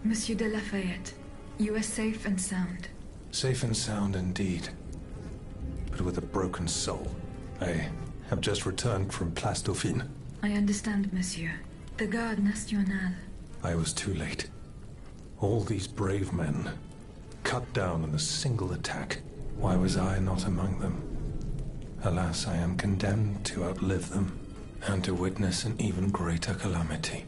Monsieur de Lafayette, you are safe and sound. Safe and sound indeed, but with a broken soul. I have just returned from Place Dauphine. I understand, monsieur. The Garde Nationale. I was too late. All these brave men, cut down in a single attack. Why was I not among them? Alas, I am condemned to outlive them, and to witness an even greater calamity.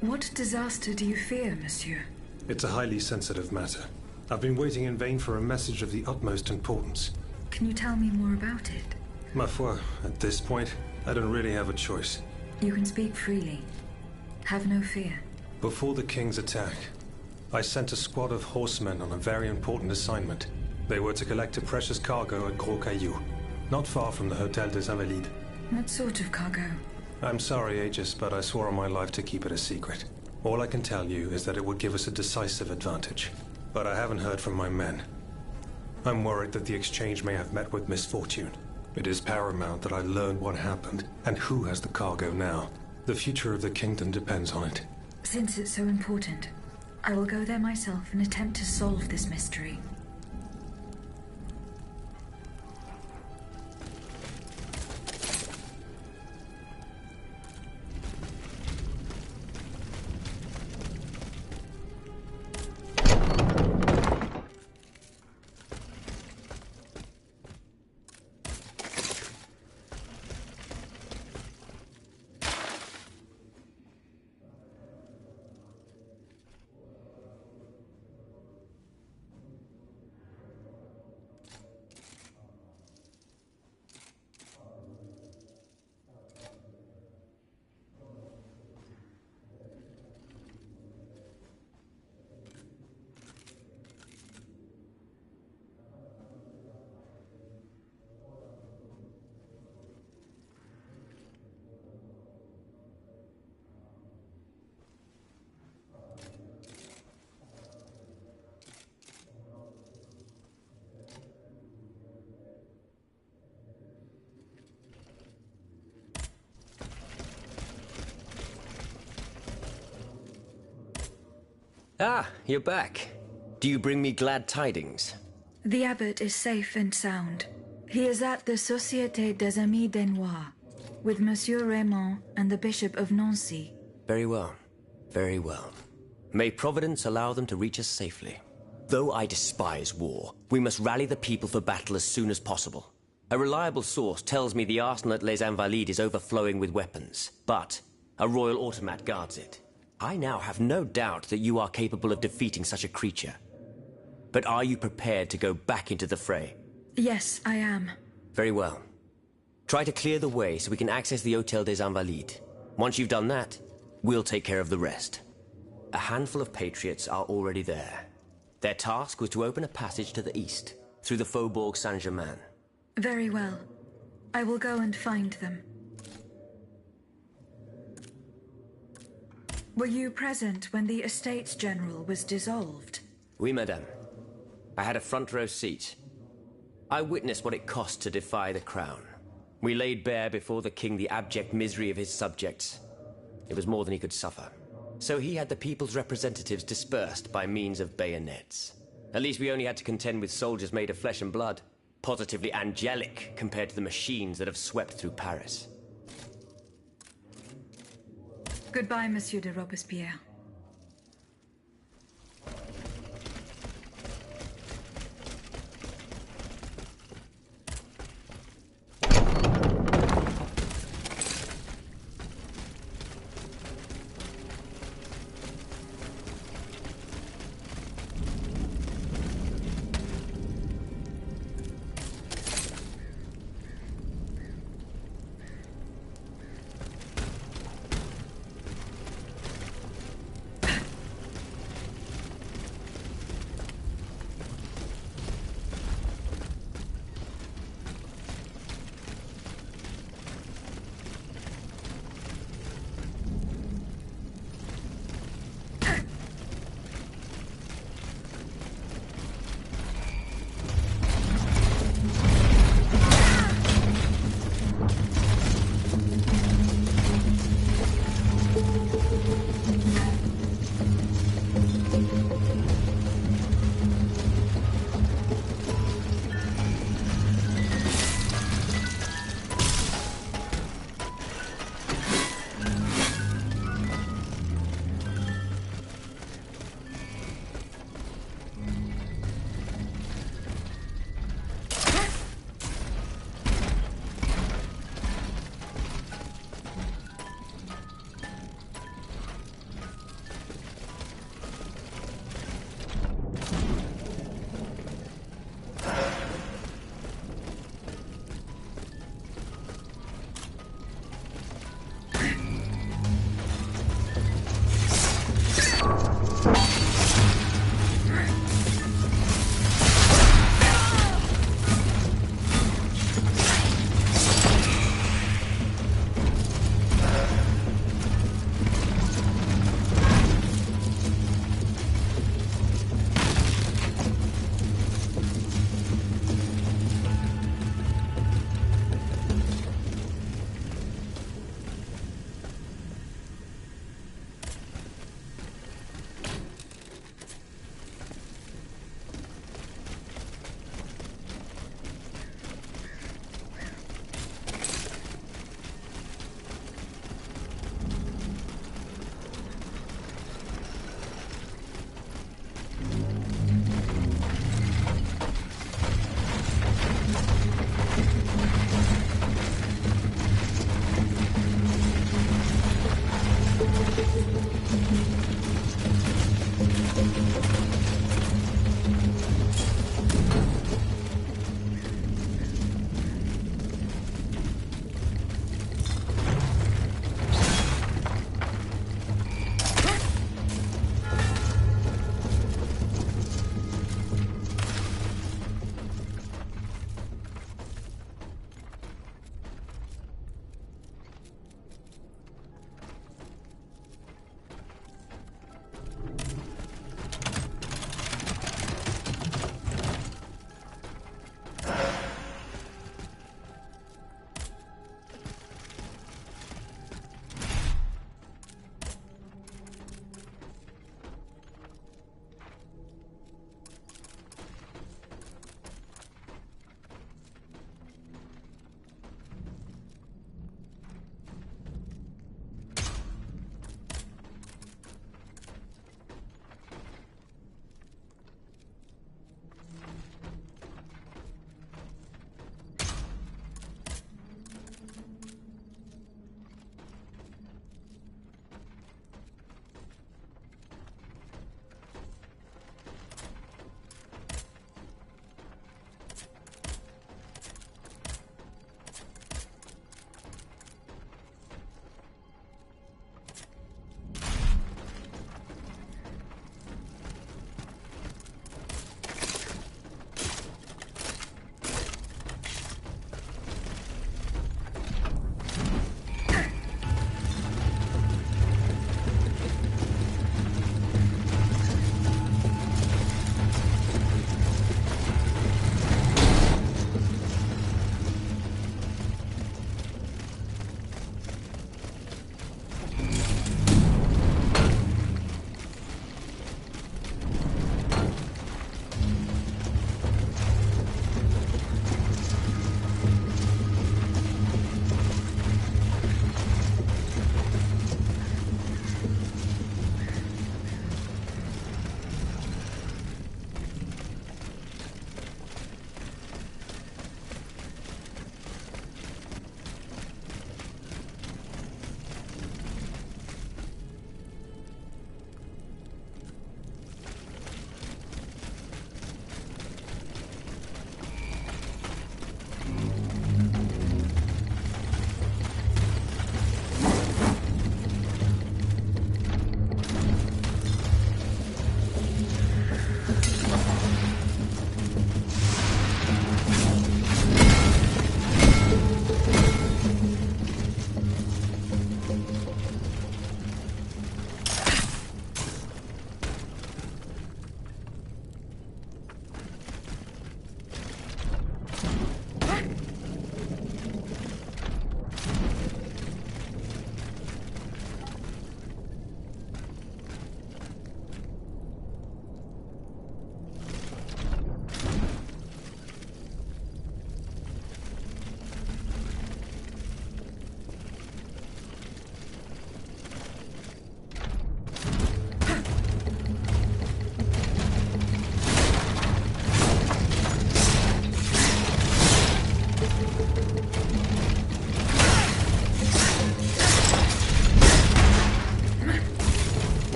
What disaster do you fear, monsieur? It's a highly sensitive matter. I've been waiting in vain for a message of the utmost importance. Can you tell me more about it? Ma foi, at this point, I don't really have a choice. You can speak freely. Have no fear. Before the King's attack, I sent a squad of horsemen on a very important assignment. They were to collect a precious cargo at Gros Caillou, not far from the Hôtel des Invalides. What sort of cargo? I'm sorry, Aegis, but I swore on my life to keep it a secret. All I can tell you is that it would give us a decisive advantage. But I haven't heard from my men. I'm worried that the exchange may have met with misfortune. It is paramount that I learn what happened, and who has the cargo now. The future of the kingdom depends on it. Since it's so important, I will go there myself and attempt to solve this mystery. Ah, you're back. Do you bring me glad tidings? The abbot is safe and sound. He is at the Société des Amis des Noirs, with Monsieur Raymond and the Bishop of Nancy. Very well. Very well. May Providence allow them to reach us safely. Though I despise war, we must rally the people for battle as soon as possible. A reliable source tells me the arsenal at Les Invalides is overflowing with weapons, but a royal automat guards it. I now have no doubt that you are capable of defeating such a creature. But are you prepared to go back into the fray? Yes, I am. Very well. Try to clear the way so we can access the Hôtel des Invalides. Once you've done that, we'll take care of the rest. A handful of patriots are already there. Their task was to open a passage to the east, through the Faubourg Saint-Germain. Very well. I will go and find them. Were you present when the Estates General was dissolved? Oui, madame. I had a front row seat. I witnessed what it cost to defy the crown. We laid bare before the king the abject misery of his subjects. It was more than he could suffer. So he had the people's representatives dispersed by means of bayonets. At least we only had to contend with soldiers made of flesh and blood. Positively angelic compared to the machines that have swept through Paris. Goodbye, Monsieur de Robespierre.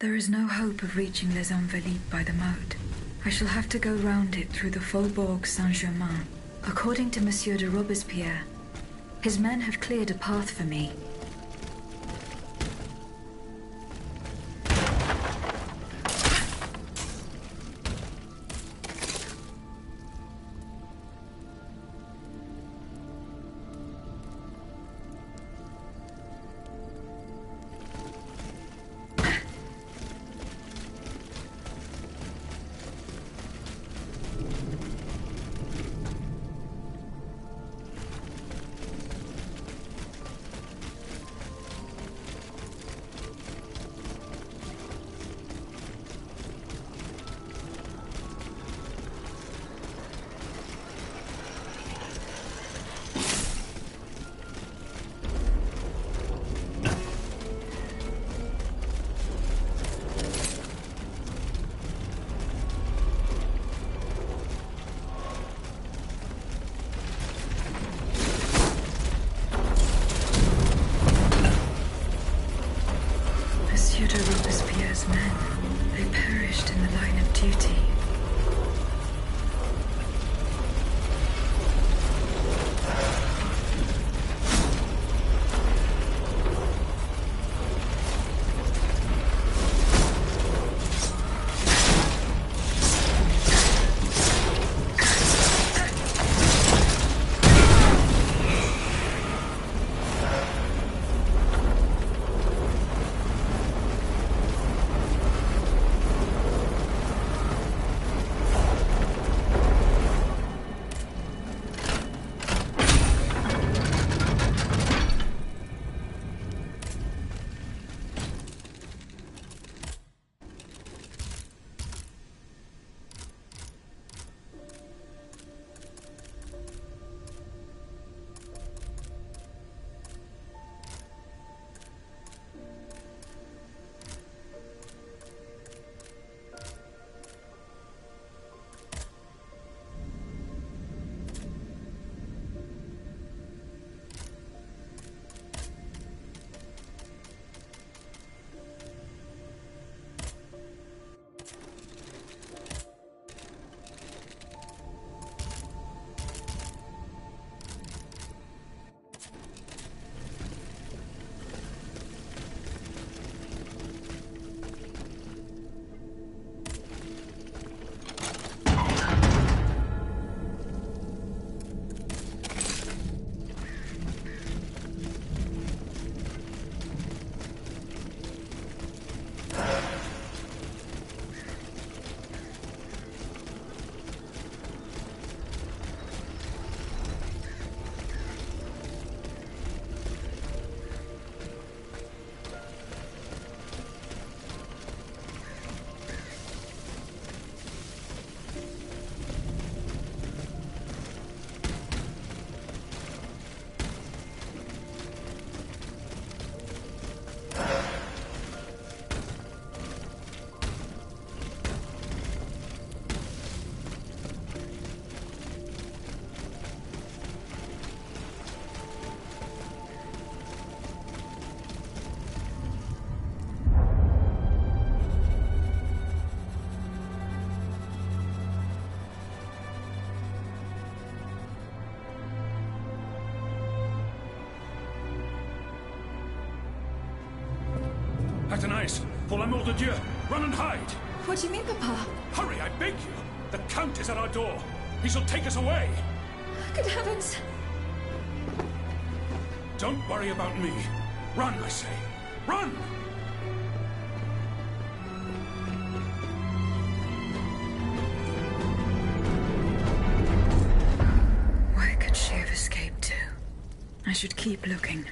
There is no hope of reaching Les Invalides by the moat. I shall have to go round it through the Faubourg Saint-Germain. According to Monsieur de Robespierre, his men have cleared a path for me. Monsieur de Robespierre's men, they perished in the line of duty. Athénaïs, pour l'amour de Dieu, run and hide! What do you mean, Papa? Hurry, I beg you! The Count is at our door. He shall take us away. Good heavens! Don't worry about me. Run, I say. Run! Where could she have escaped to? I should keep looking.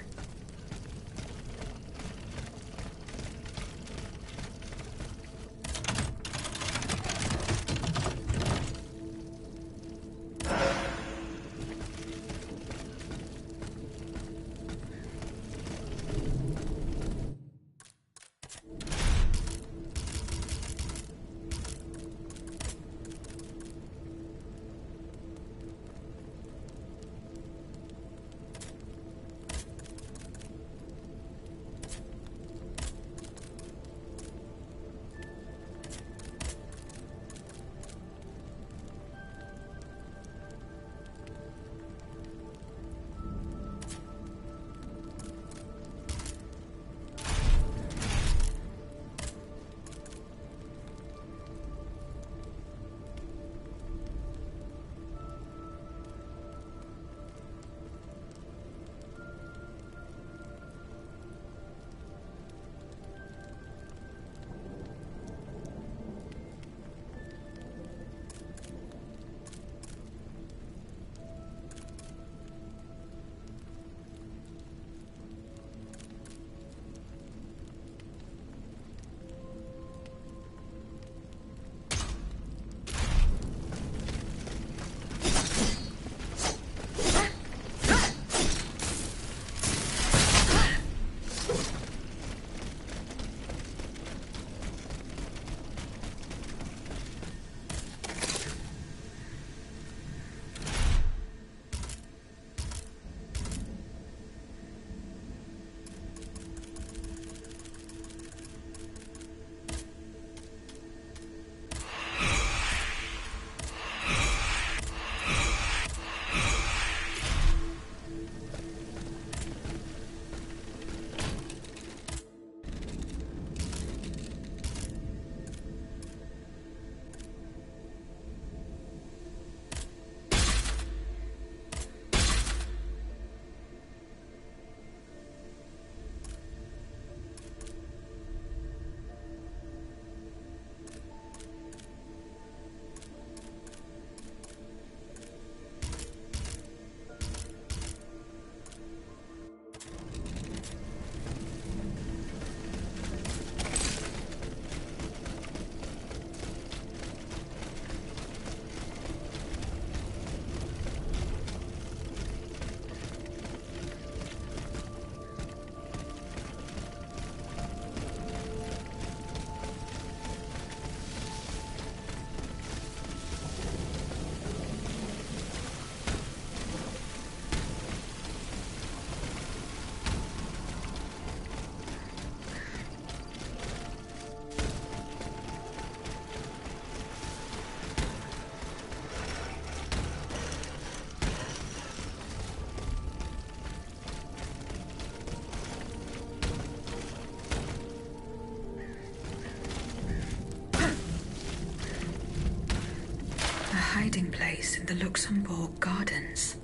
in the Luxembourg Gardens.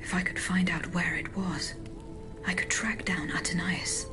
If I could find out where it was, I could track down Athenais.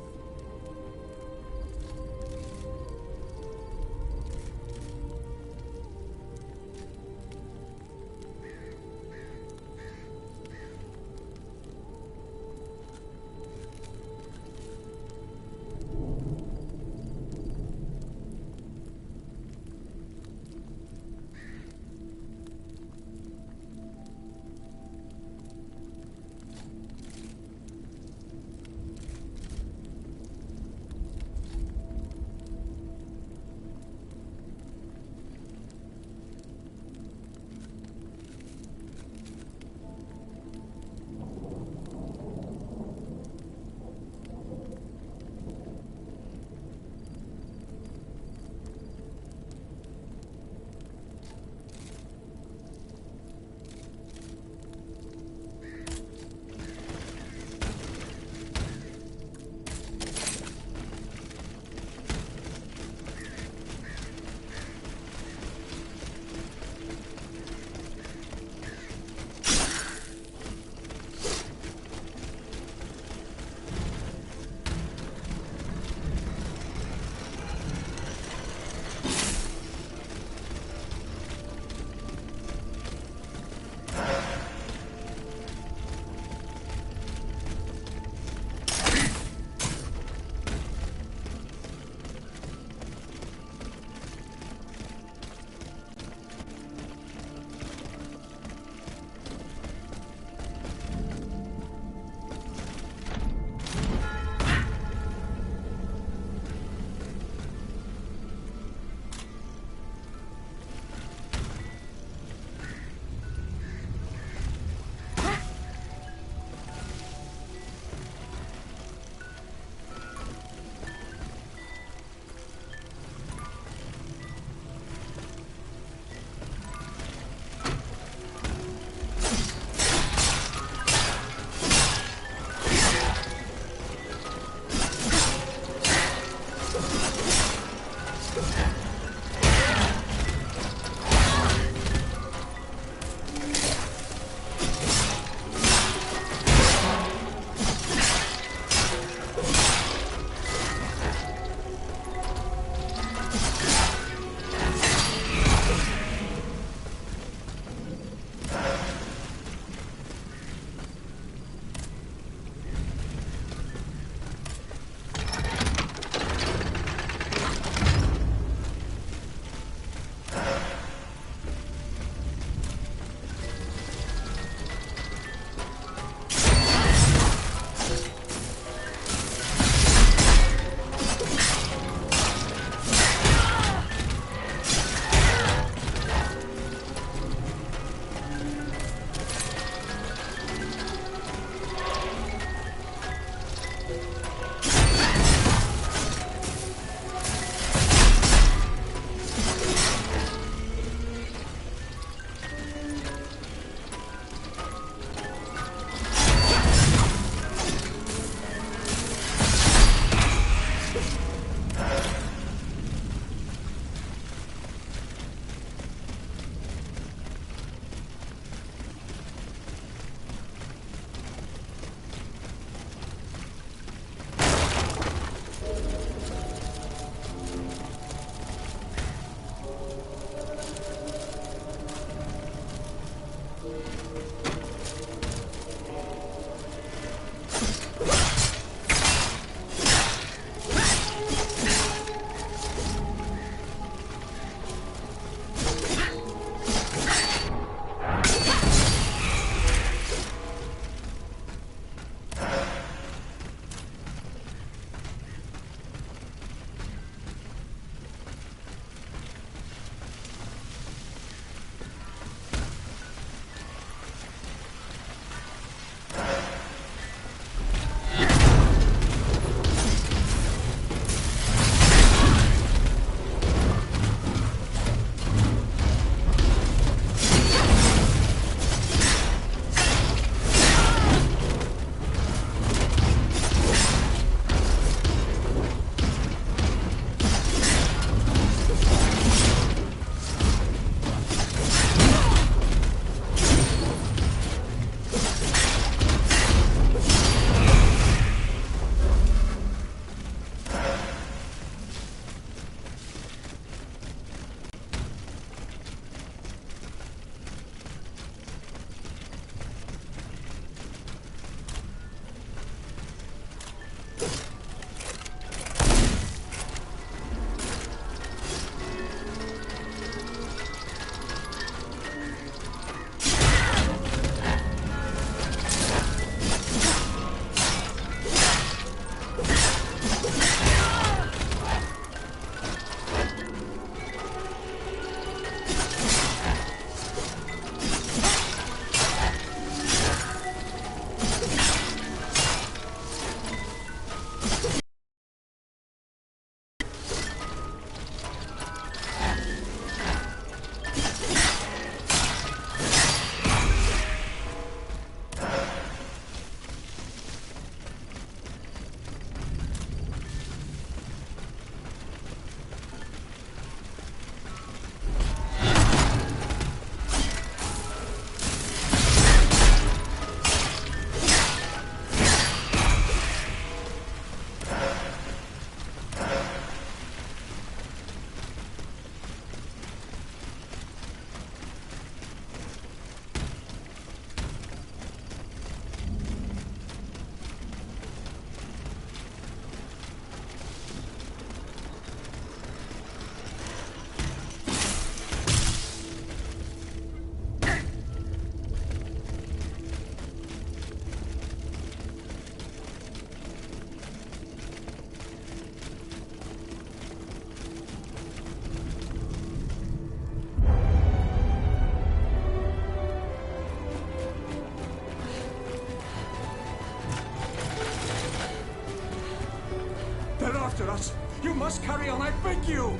They're after us! You must carry on, I beg you!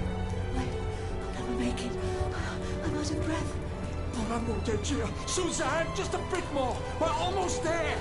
I'll never make it. I'm out of breath. Mon amour de Dieu! Suzanne, just a bit more! We're almost there!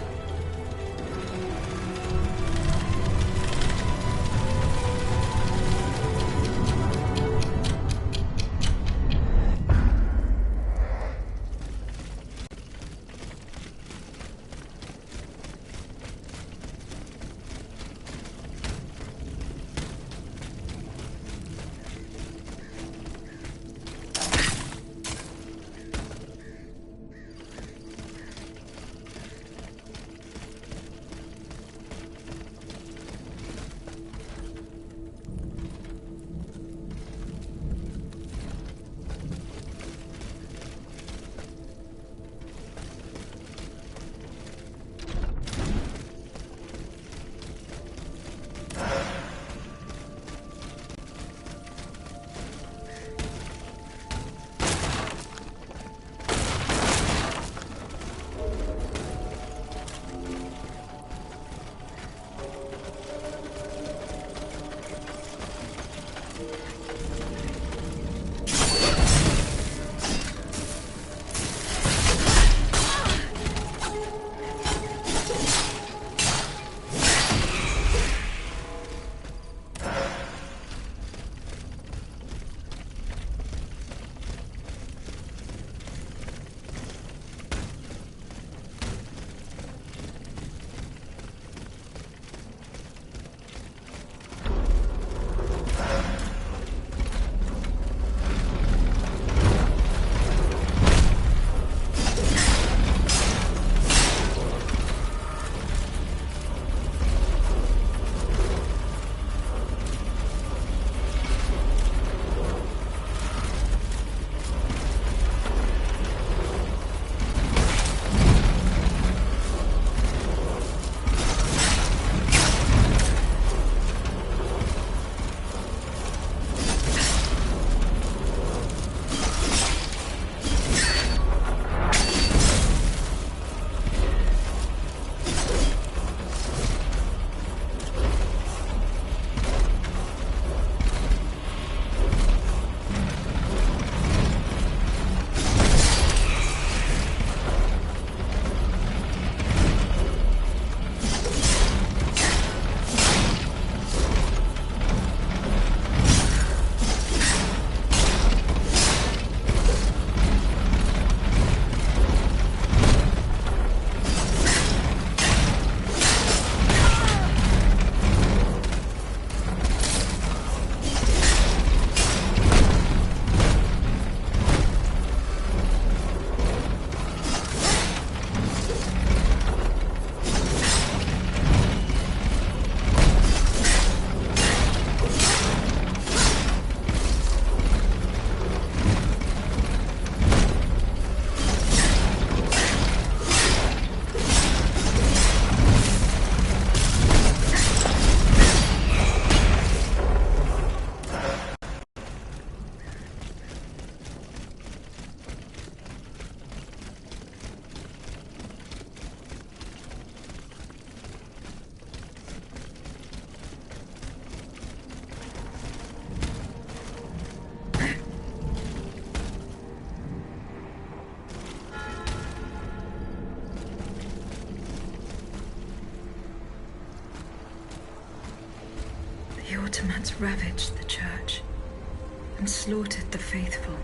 The Ottomans ravaged the church and slaughtered the faithful.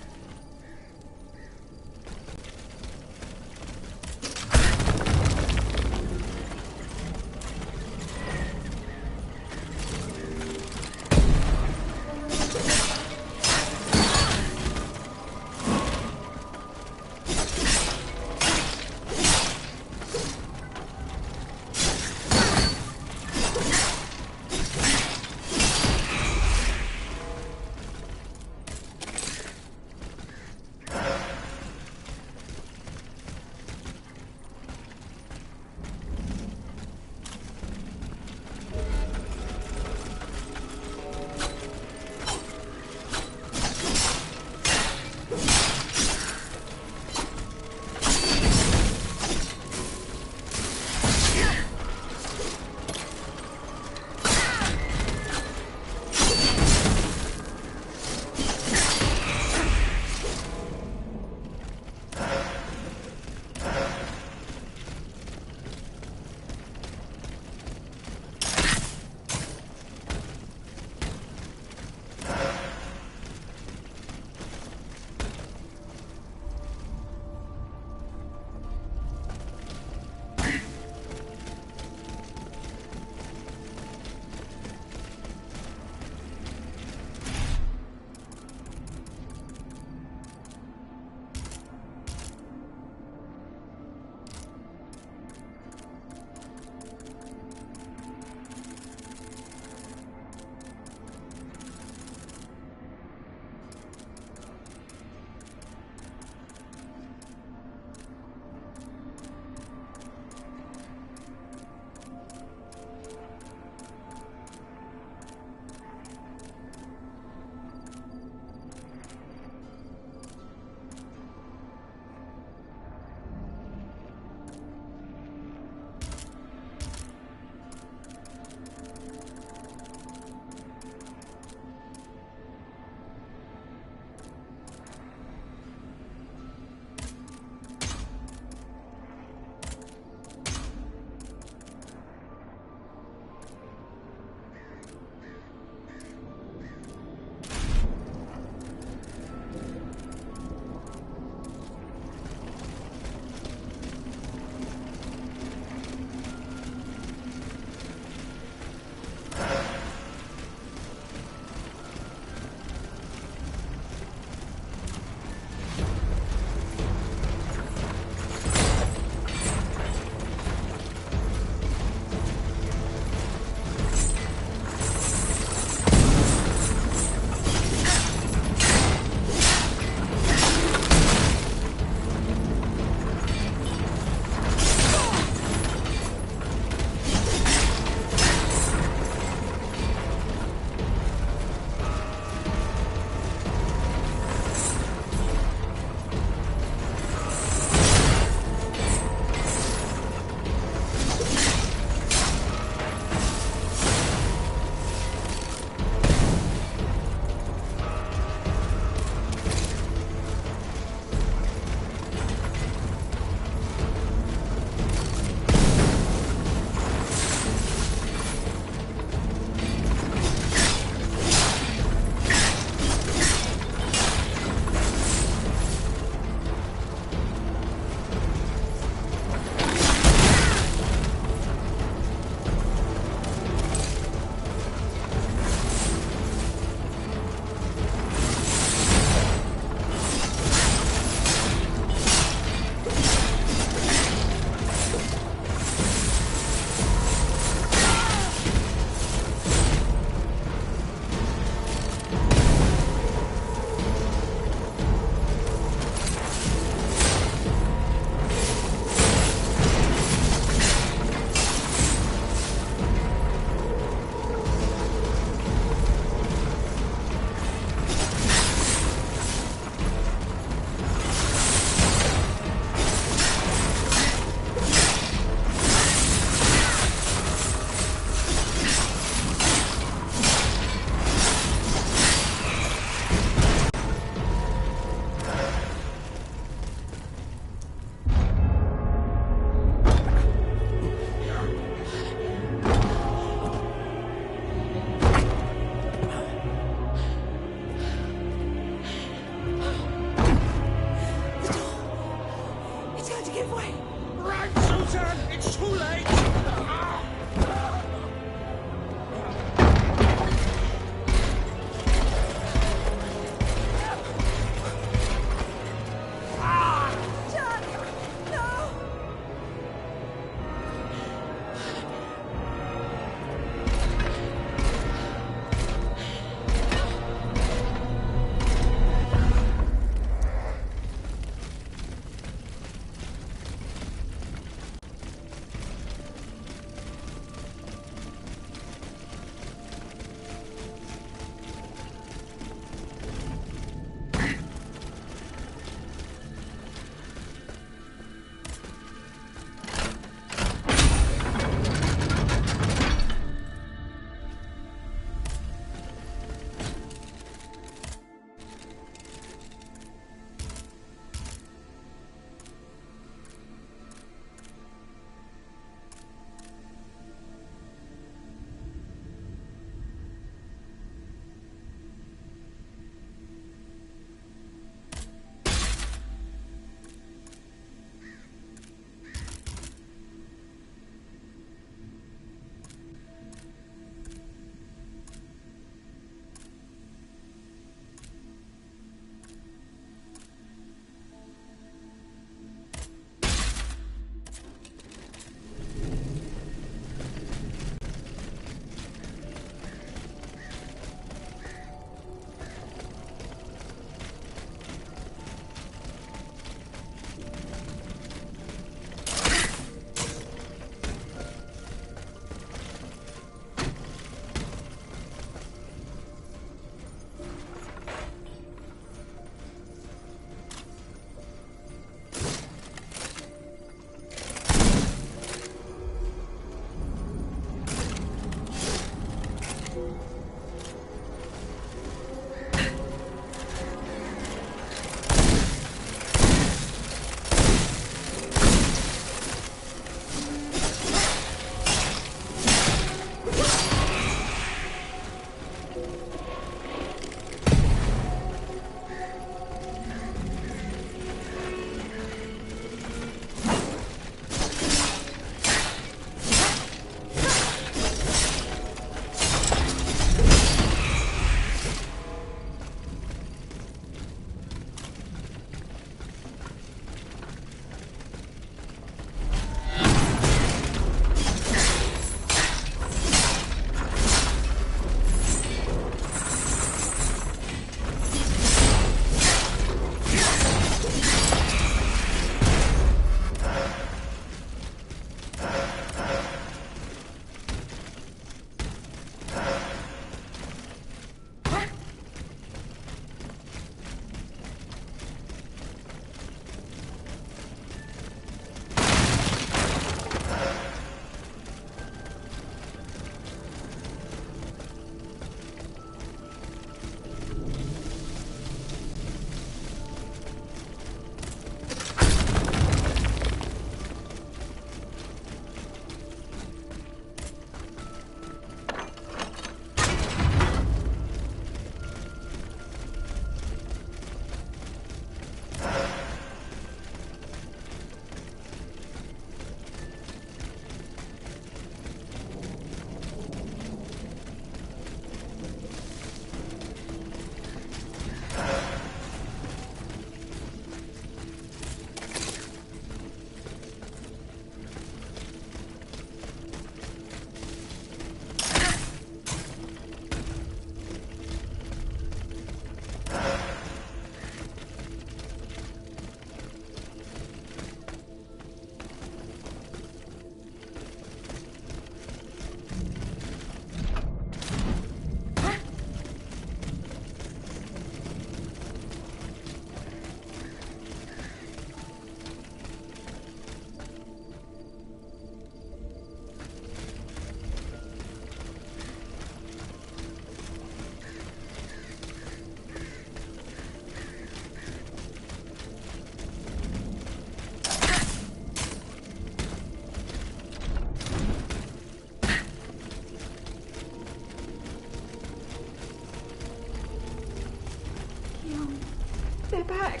They're back.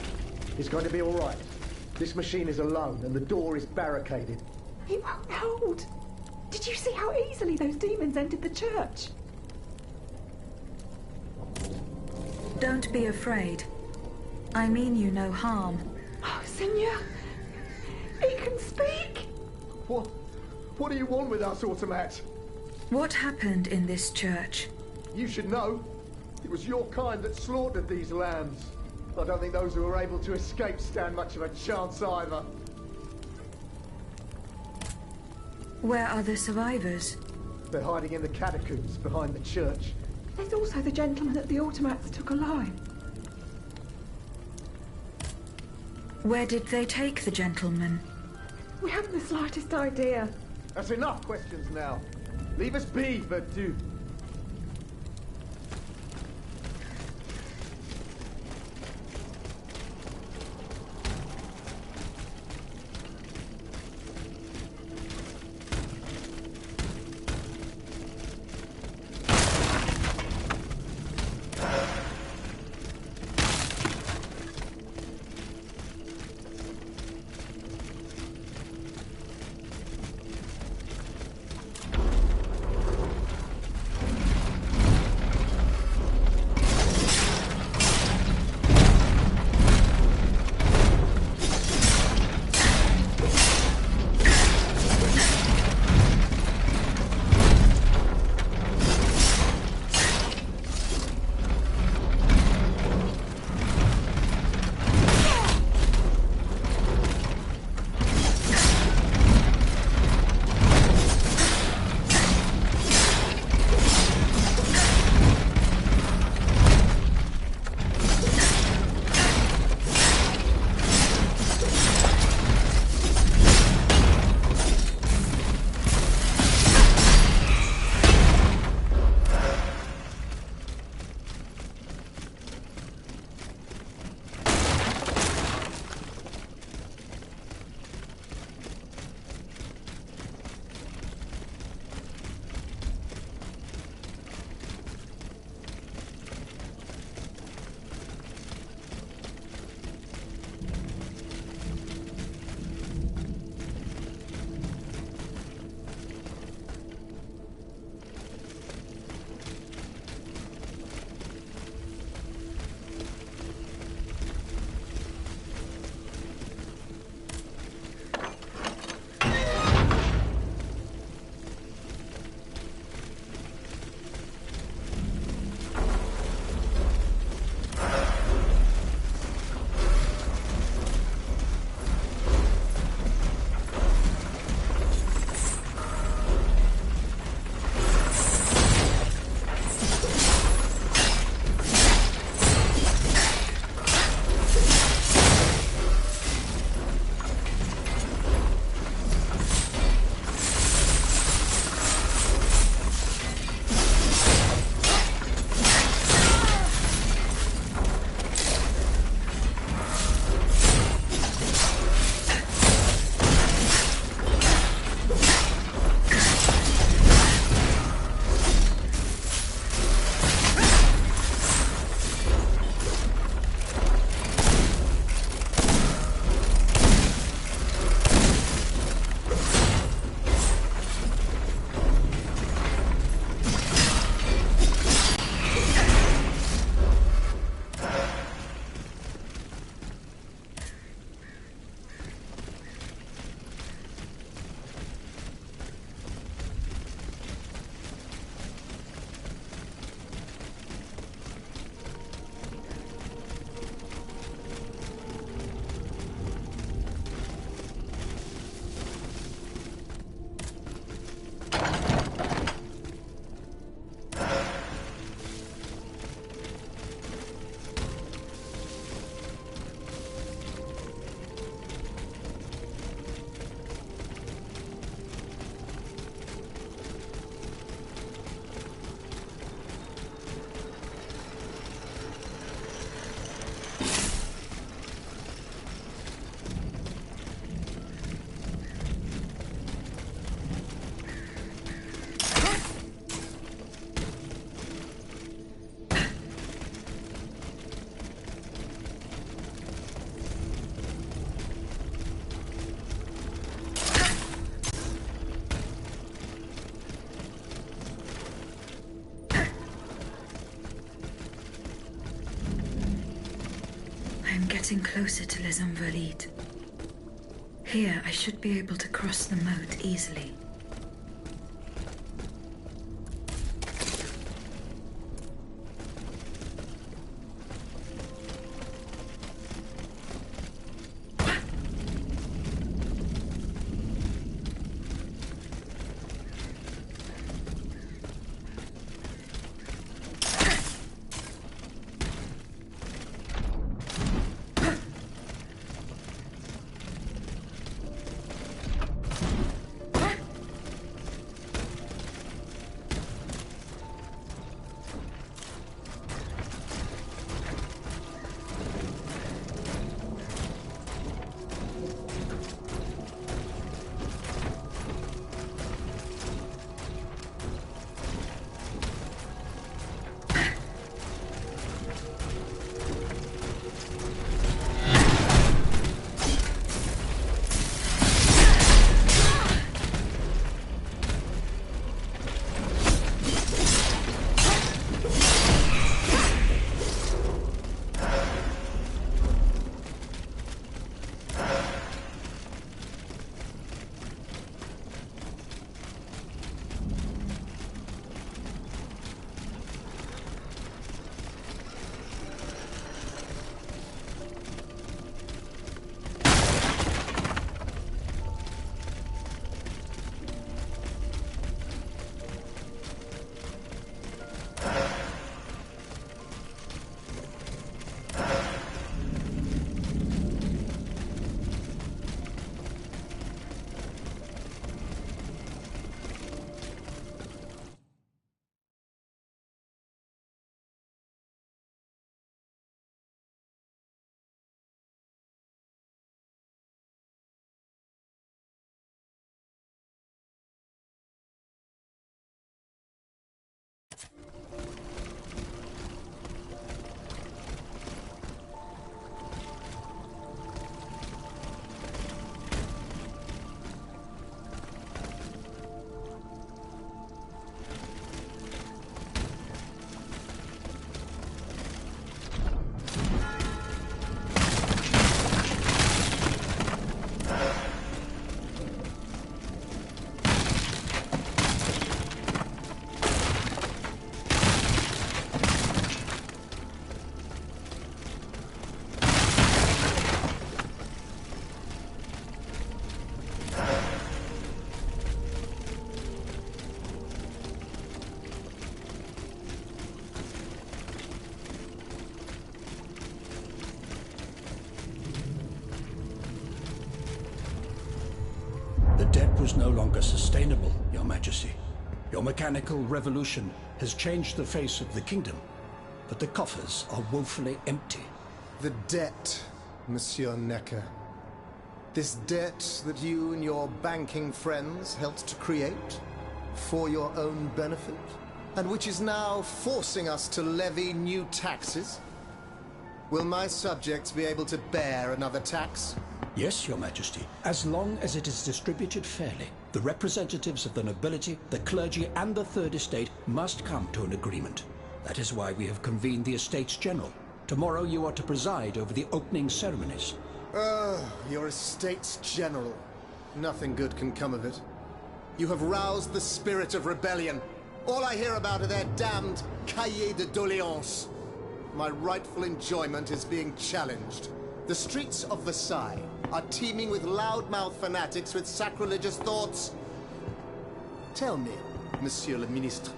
It's going to be all right. This machine is alone and the door is barricaded. It won't hold. Did you see how easily those demons entered the church? Don't be afraid. I mean you no harm. Oh, Senor, he can speak. What do you want with us, Automat? What happened in this church? You should know. It was your kind that slaughtered these lambs. I don't think those who were able to escape stand much of a chance either. Where are the survivors? They're hiding in the catacombs behind the church. There's also the gentleman that the automats took alive. Where did they take the gentleman? We haven't the slightest idea. That's enough questions now. Leave us be, Vertu. getting closer to Les Invalides. Here, I should be able to cross the moat easily. Was no longer sustainable, Your Majesty. Your mechanical revolution has changed the face of the kingdom, but the coffers are woefully empty. The debt, Monsieur Necker. This debt that you and your banking friends helped to create for your own benefit, and which is now forcing us to levy new taxes. Will my subjects be able to bear another tax? Yes, Your Majesty, as long as it is distributed fairly. The representatives of the nobility, the clergy, and the Third Estate must come to an agreement. That is why we have convened the Estates General. Tomorrow you are to preside over the opening ceremonies. Your Estates General. Nothing good can come of it. You have roused the spirit of rebellion. All I hear about are their damned cahiers de doléances. My rightful enjoyment is being challenged. The streets of Versailles are teeming with loudmouth fanatics with sacrilegious thoughts. Tell me, Monsieur le Ministre,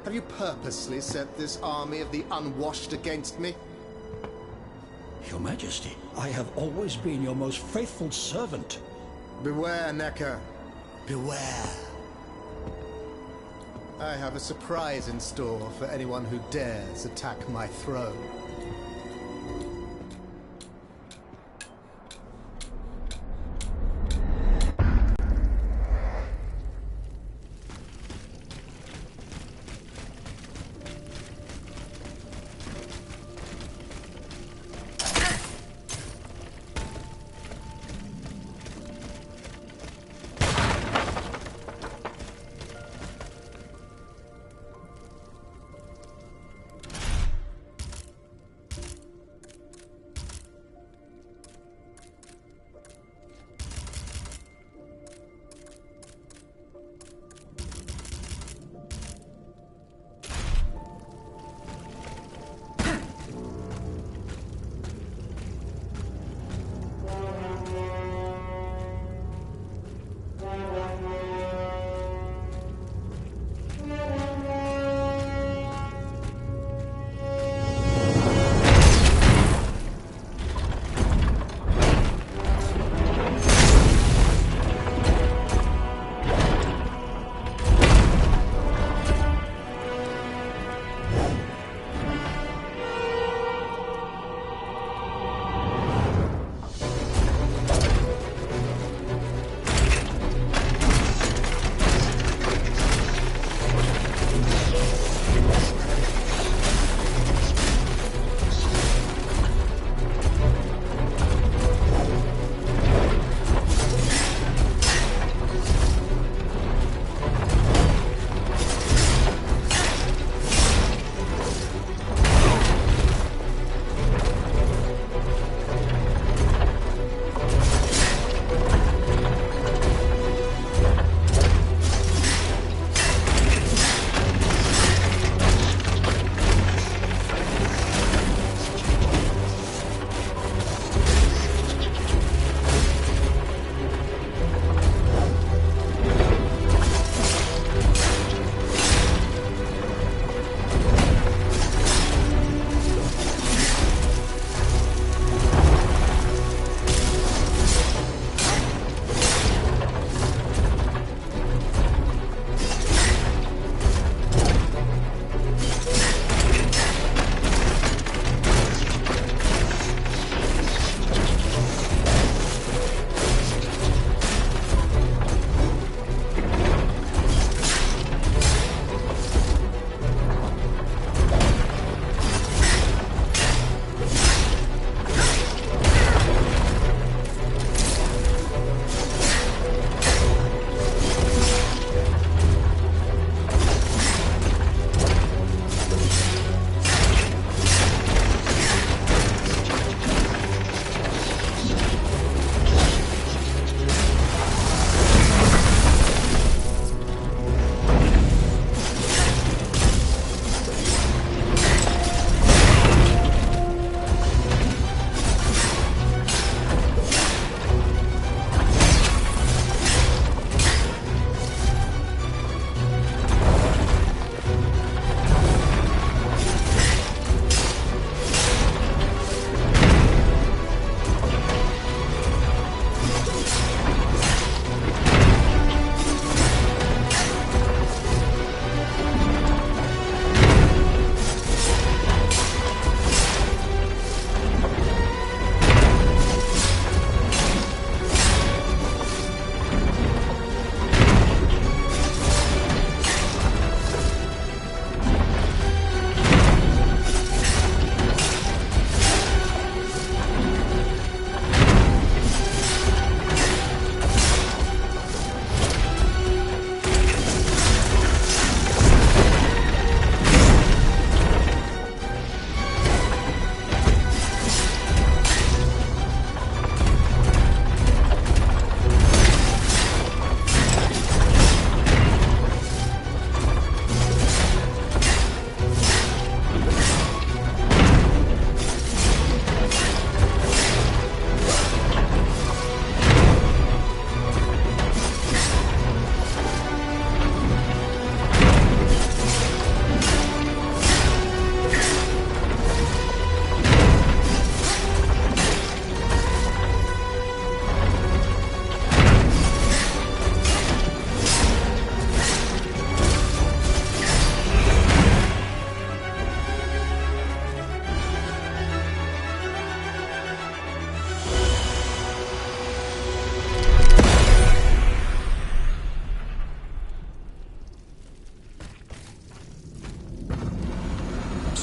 have you purposely set this army of the unwashed against me? Your Majesty, I have always been your most faithful servant. Beware, Necker. Beware. I have a surprise in store for anyone who dares attack my throne.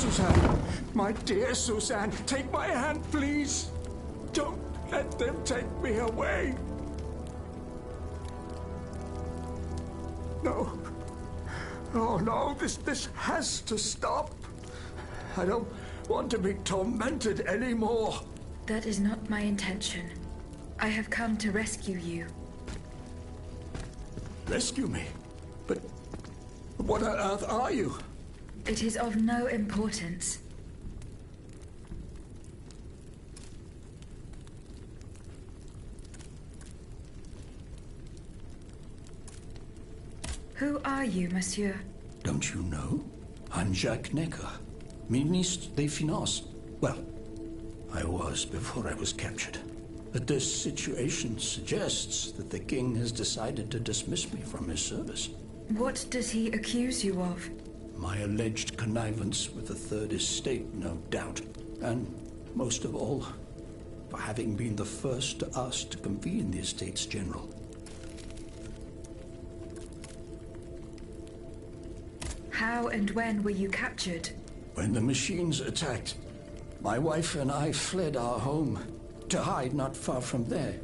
Suzanne, my dear Suzanne, take my hand, please. Don't let them take me away. No. Oh, no, this has to stop. I don't want to be tormented anymore. That is not my intention. I have come to rescue you. Rescue me? But what on earth are you? It is of no importance. Who are you, monsieur? Don't you know? I'm Jacques Necker, Ministre des Finances. Well, I was before I was captured. But this situation suggests that the king has decided to dismiss me from his service. What does he accuse you of? My alleged connivance with the Third Estate, no doubt. And, most of all, for having been the first to ask to convene the Estates General. How and when were you captured? When the machines attacked, my wife and I fled our home to hide not far from there,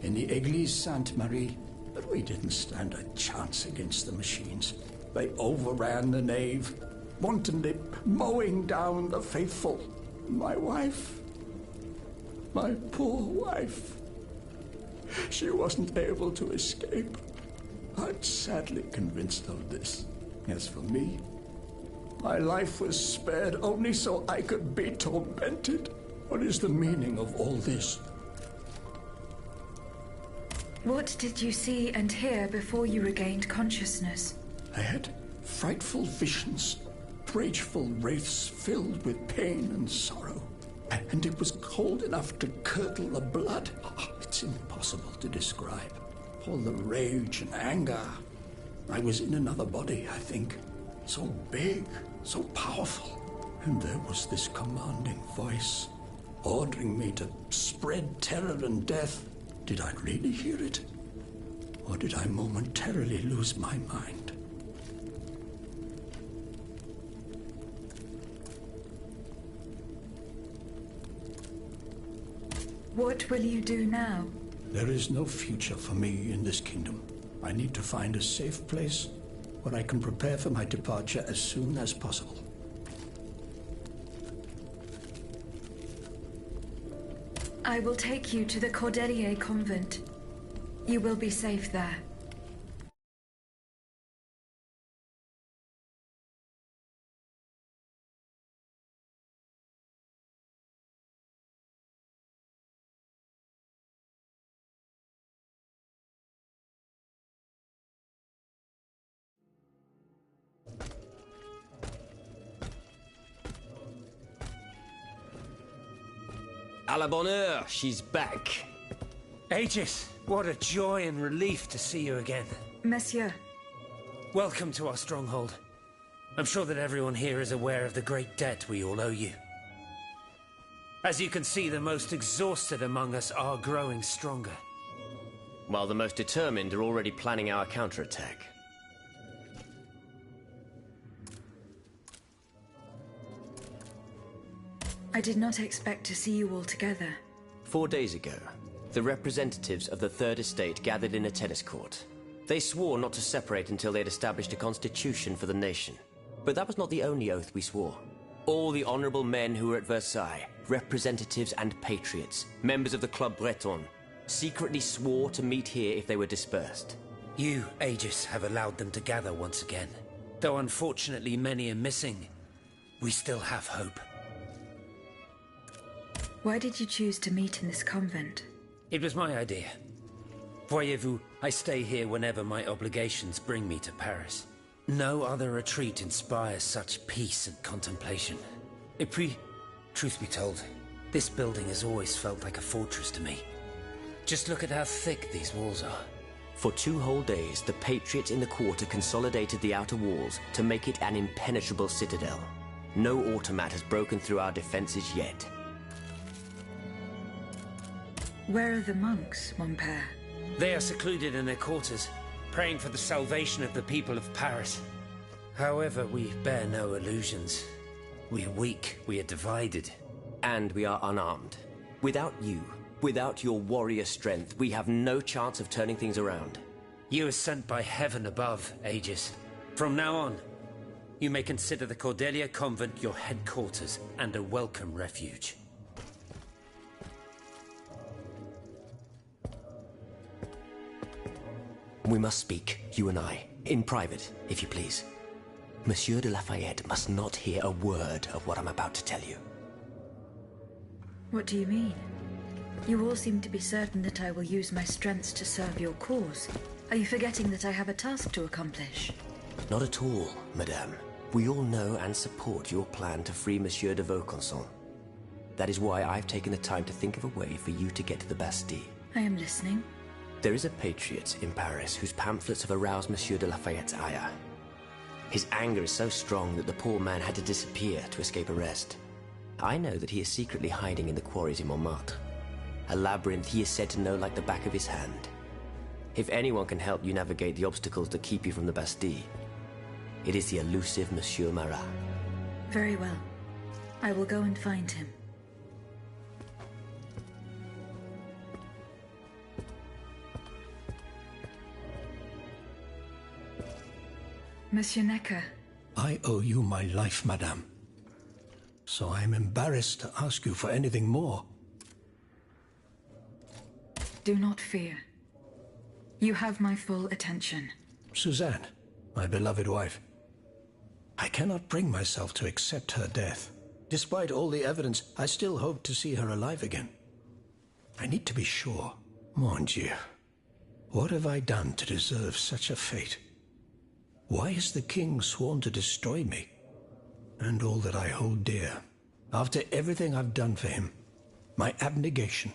in the Église Sainte-Marie. But we didn't stand a chance against the machines. They overran the nave, wantonly mowing down the faithful. My wife, my poor wife, she wasn't able to escape. I'm sadly convinced of this. As for me, my life was spared only so I could be tormented. What is the meaning of all this? What did you see and hear before you regained consciousness? I had frightful visions, rageful wraiths filled with pain and sorrow. And it was cold enough to curdle the blood. It's impossible to describe. All the rage and anger. I was in another body, I think. So big, so powerful. And there was this commanding voice, ordering me to spread terror and death. Did I really hear it? Or did I momentarily lose my mind? What will you do now? There is no future for me in this kingdom. I need to find a safe place where I can prepare for my departure as soon as possible. I will take you to the Cordelier convent. You will be safe there. À la bonne heure, she's back. Aegis, what a joy and relief to see you again. Monsieur, Welcome to our stronghold. I'm sure that everyone here is aware of the great debt we all owe you. As you can see, the most exhausted among us are growing stronger. While the most determined are already planning our counterattack. I did not expect to see you all together. 4 days ago, the representatives of the Third Estate gathered in a tennis court. They swore not to separate until they had established a constitution for the nation. But that was not the only oath we swore. All the honorable men who were at Versailles, representatives and patriots, members of the Club Breton, secretly swore to meet here if they were dispersed. You, Aegis, have allowed them to gather once again. Though unfortunately many are missing, we still have hope. Why did you choose to meet in this convent? It was my idea. Voyez-vous, I stay here whenever my obligations bring me to Paris. No other retreat inspires such peace and contemplation. Et puis, truth be told, this building has always felt like a fortress to me. Just look at how thick these walls are. For 2 whole days, the patriots in the quarter consolidated the outer walls to make it an impenetrable citadel. No automat has broken through our defenses yet. Where are the monks, mon père? They are secluded in their quarters, praying for the salvation of the people of Paris. However, we bear no illusions. We are weak, we are divided. And we are unarmed. Without you, without your warrior strength, we have no chance of turning things around. You are sent by heaven above, Aegis. From now on, you may consider the Cordelia Convent your headquarters and a welcome refuge. We must speak, you and I, in private, if you please. Monsieur de Lafayette must not hear a word of what I'm about to tell you. What do you mean? You all seem to be certain that I will use my strengths to serve your cause. Are you forgetting that I have a task to accomplish? Not at all, madame. We all know and support your plan to free Monsieur de Vaucanson. That is why I've taken the time to think of a way for you to get to the Bastille. I am listening. There is a patriot in Paris whose pamphlets have aroused Monsieur de Lafayette's ire. His anger is so strong that the poor man had to disappear to escape arrest. I know that he is secretly hiding in the quarries in Montmartre. A labyrinth he is said to know like the back of his hand. If anyone can help you navigate the obstacles that keep you from the Bastille, it is the elusive Monsieur Marat. Very well. I will go and find him. Monsieur Necker. I owe you my life, madame. So I am embarrassed to ask you for anything more. Do not fear. You have my full attention. Suzanne, my beloved wife. I cannot bring myself to accept her death. Despite all the evidence, I still hope to see her alive again. I need to be sure. Mon Dieu. What have I done to deserve such a fate? Why has the king sworn to destroy me? And all that I hold dear. After everything I've done for him. My abnegation.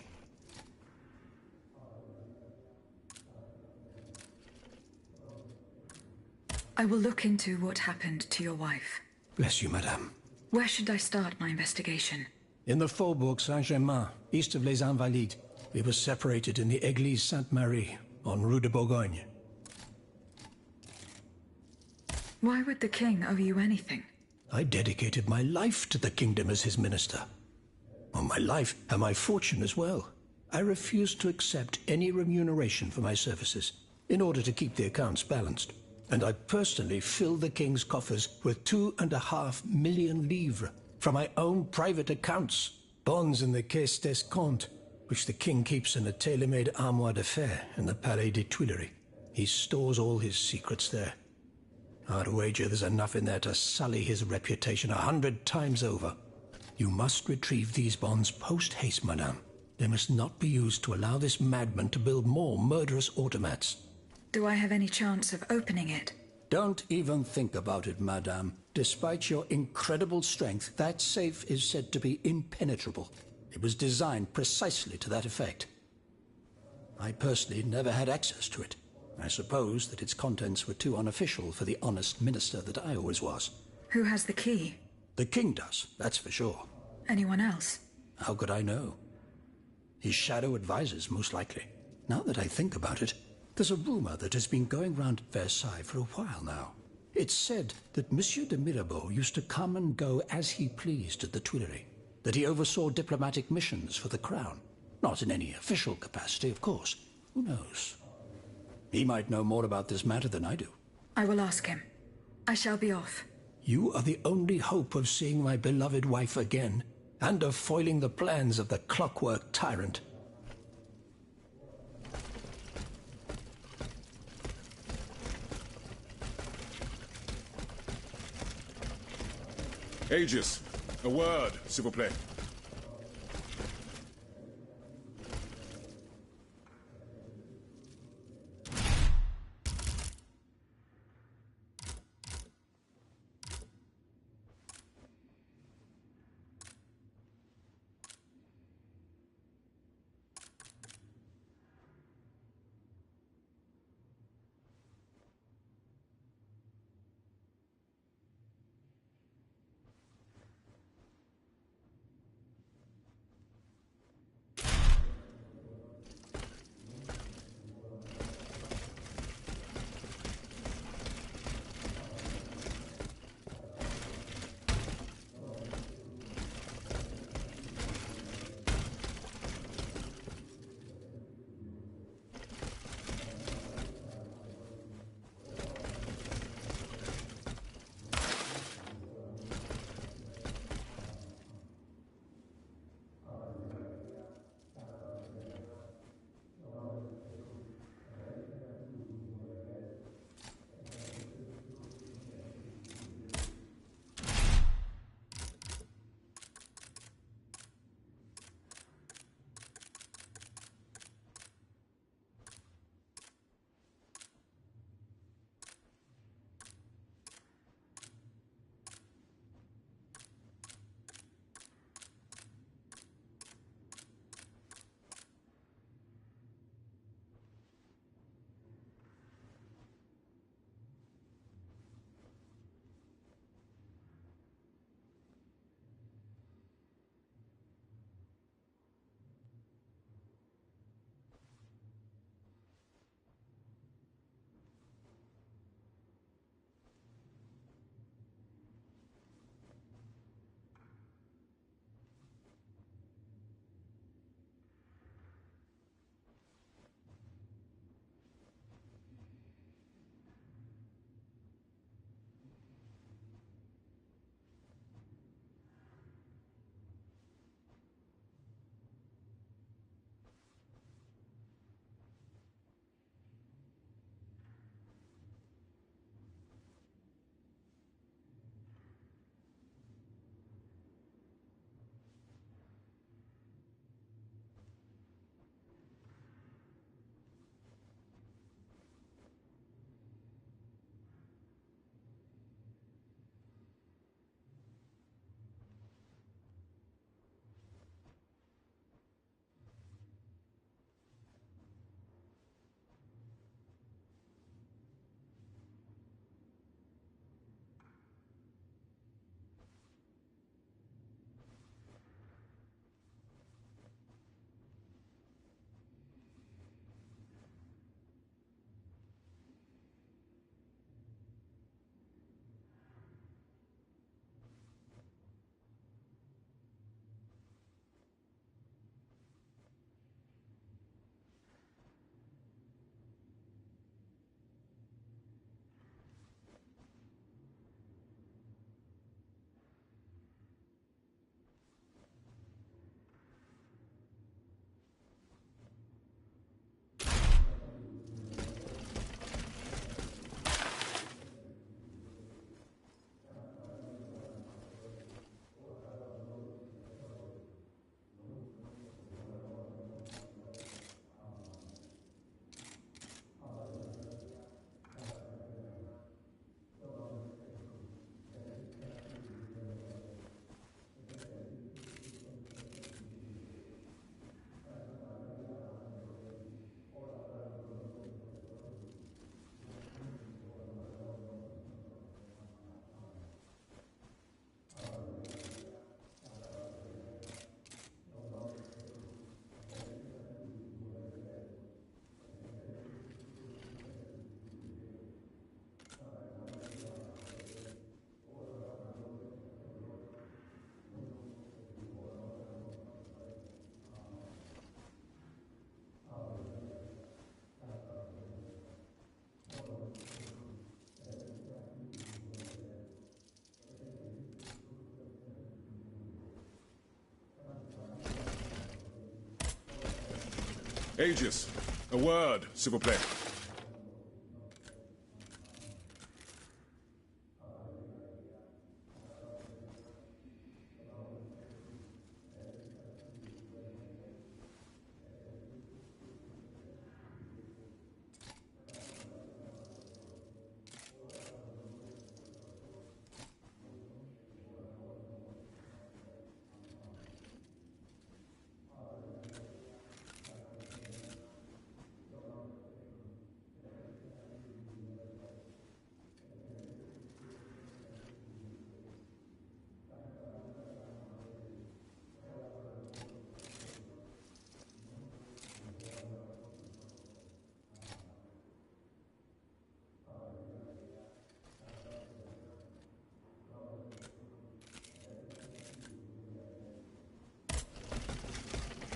I will look into what happened to your wife. Bless you, madame. Where should I start my investigation? In the Faubourg Saint-Germain, east of Les Invalides. We were separated in the Église Sainte-Marie, on Rue de Bourgogne. Why would the king owe you anything? I dedicated my life to the kingdom as his minister. Oh, my life and my fortune as well. I refuse to accept any remuneration for my services, in order to keep the accounts balanced. And I personally filled the king's coffers with 2.5 million livres from my own private accounts. Bonds in the Caisse d'Escompte, which the king keeps in a tailor-made armoire de fer in the Palais des Tuileries. He stores all his secrets there. I'd wager there's enough in there to sully his reputation 100 times over. You must retrieve these bonds post-haste, madame. They must not be used to allow this madman to build more murderous automats. Do I have any chance of opening it? Don't even think about it, madame. Despite your incredible strength, that safe is said to be impenetrable. It was designed precisely to that effect. I personally never had access to it. I suppose that its contents were too unofficial for the honest minister that I always was. Who has the key? The king does, that's for sure. Anyone else? How could I know? His shadow advisors, most likely. Now that I think about it, there's a rumor that has been going round at Versailles for a while now. It's said that Monsieur de Mirabeau used to come and go as he pleased at the Tuileries, that he oversaw diplomatic missions for the crown. Not in any official capacity, of course. Who knows? He might know more about this matter than I do. I will ask him. I shall be off. You are the only hope of seeing my beloved wife again, and of foiling the plans of the clockwork tyrant. Aegis, a word, s'il vous plaît. Aegis, a word, s'il vous plaît.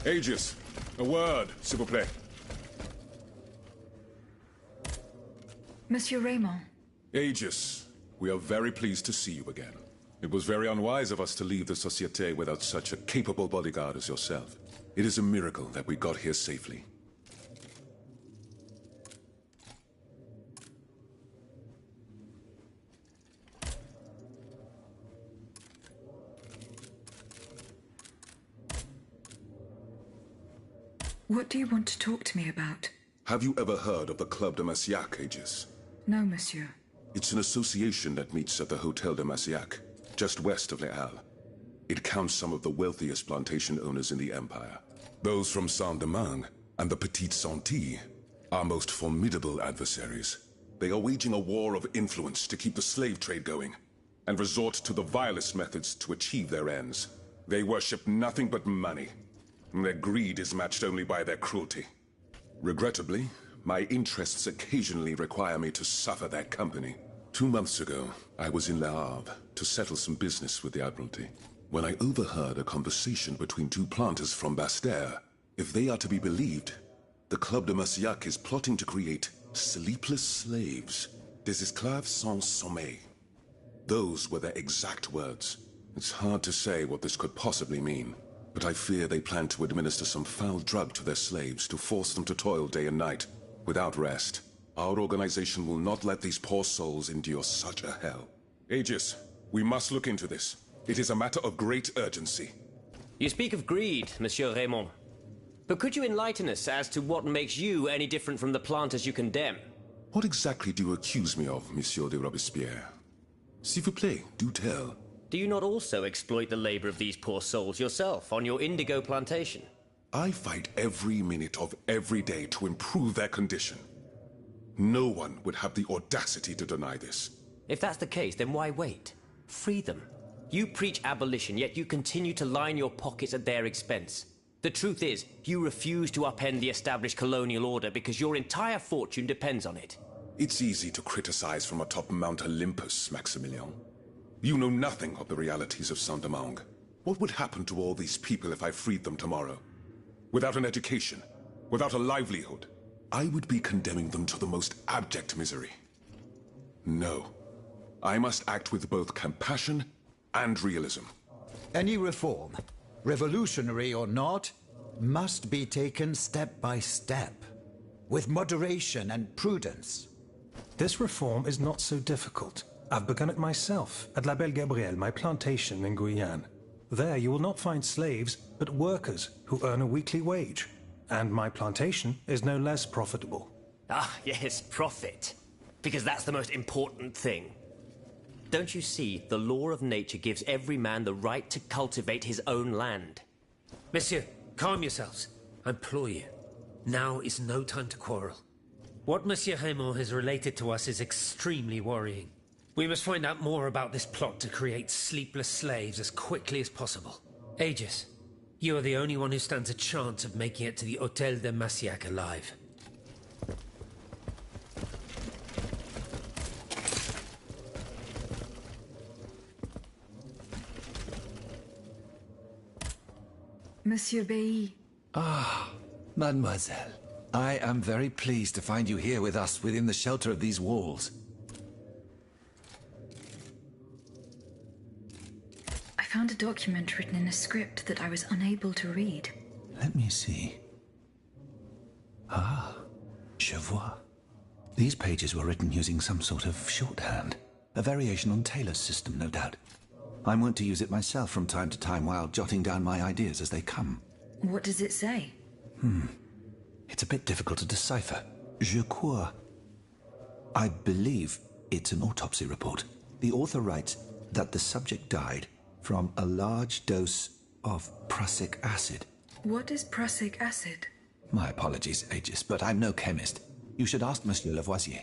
Aegis, a word, s'il vous plaît. Monsieur Raymond. Aegis, we are very pleased to see you again. It was very unwise of us to leave the Société without such a capable bodyguard as yourself. It is a miracle that we got here safely. What do you want to talk to me about? Have you ever heard of the Club de Massiac, Aegis? No, monsieur. It's an association that meets at the Hotel de Massiac, just west of Les Halles. It counts some of the wealthiest plantation owners in the Empire. Those from Saint-Domingue and the Petite Santé, our most formidable adversaries. They are waging a war of influence to keep the slave trade going, and resort to the vilest methods to achieve their ends. They worship nothing but money. Their greed is matched only by their cruelty. Regrettably, my interests occasionally require me to suffer their company. 2 months ago, I was in Le Havre to settle some business with the Admiralty, when I overheard a conversation between two planters from Bastère. If they are to be believed, the Club de Massiac is plotting to create sleepless slaves, des esclaves sans sommeil. Those were their exact words. It's hard to say what this could possibly mean, but I fear they plan to administer some foul drug to their slaves to force them to toil day and night, without rest. Our organization will not let these poor souls endure such a hell. Aegis, we must look into this. It is a matter of great urgency. You speak of greed, Monsieur Raymond. But could you enlighten us as to what makes you any different from the planters you condemn? What exactly do you accuse me of, Monsieur de Robespierre? S'il vous plaît, do tell. Do you not also exploit the labor of these poor souls yourself on your indigo plantation? I fight every minute of every day to improve their condition. No one would have the audacity to deny this. If that's the case, then why wait? Free them. You preach abolition, yet you continue to line your pockets at their expense. The truth is, you refuse to upend the established colonial order because your entire fortune depends on it. It's easy to criticize from atop Mount Olympus, Maximilian. You know nothing of the realities of Saint-Domingue. What would happen to all these people if I freed them tomorrow? Without an education, without a livelihood, I would be condemning them to the most abject misery. No. I must act with both compassion and realism. Any reform, revolutionary or not, must be taken step by step, with moderation and prudence. This reform is not so difficult. I've begun it myself at La Belle Gabrielle, my plantation in Guyane. There you will not find slaves, but workers who earn a weekly wage. And my plantation is no less profitable. Ah, yes, profit. Because that's the most important thing. Don't you see, the law of nature gives every man the right to cultivate his own land. Monsieur, calm yourselves. I implore you. Now is no time to quarrel. What Monsieur Raymond has related to us is extremely worrying. We must find out more about this plot to create sleepless slaves as quickly as possible. Aegis, you are the only one who stands a chance of making it to the Hotel de Massiac alive. Monsieur Bailly. Ah, mademoiselle. I am very pleased to find you here with us within the shelter of these walls. I found a document written in a script that I was unable to read. Let me see. Ah, je vois. These pages were written using some sort of shorthand. A variation on Taylor's system, no doubt. I'm wont to use it myself from time to time while jotting down my ideas as they come. What does it say? It's a bit difficult to decipher. Je crois. I believe it's an autopsy report. The author writes that the subject died from a large dose of prussic acid. What is prussic acid? My apologies, Aegis, but I'm no chemist. You should ask Monsieur Lavoisier.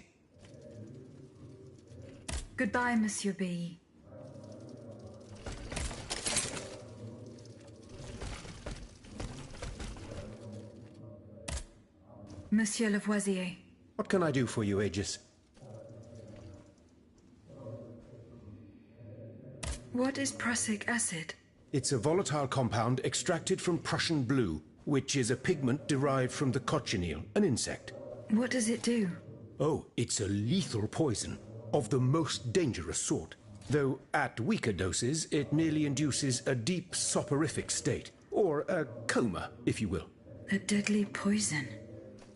Goodbye, Monsieur B. Monsieur Lavoisier. What can I do for you, Aegis? What is prussic acid? It's a volatile compound extracted from Prussian blue, which is a pigment derived from the cochineal, an insect. What does it do? Oh, it's a lethal poison, of the most dangerous sort. Though at weaker doses, it merely induces a deep soporific state, or a coma, if you will. A deadly poison.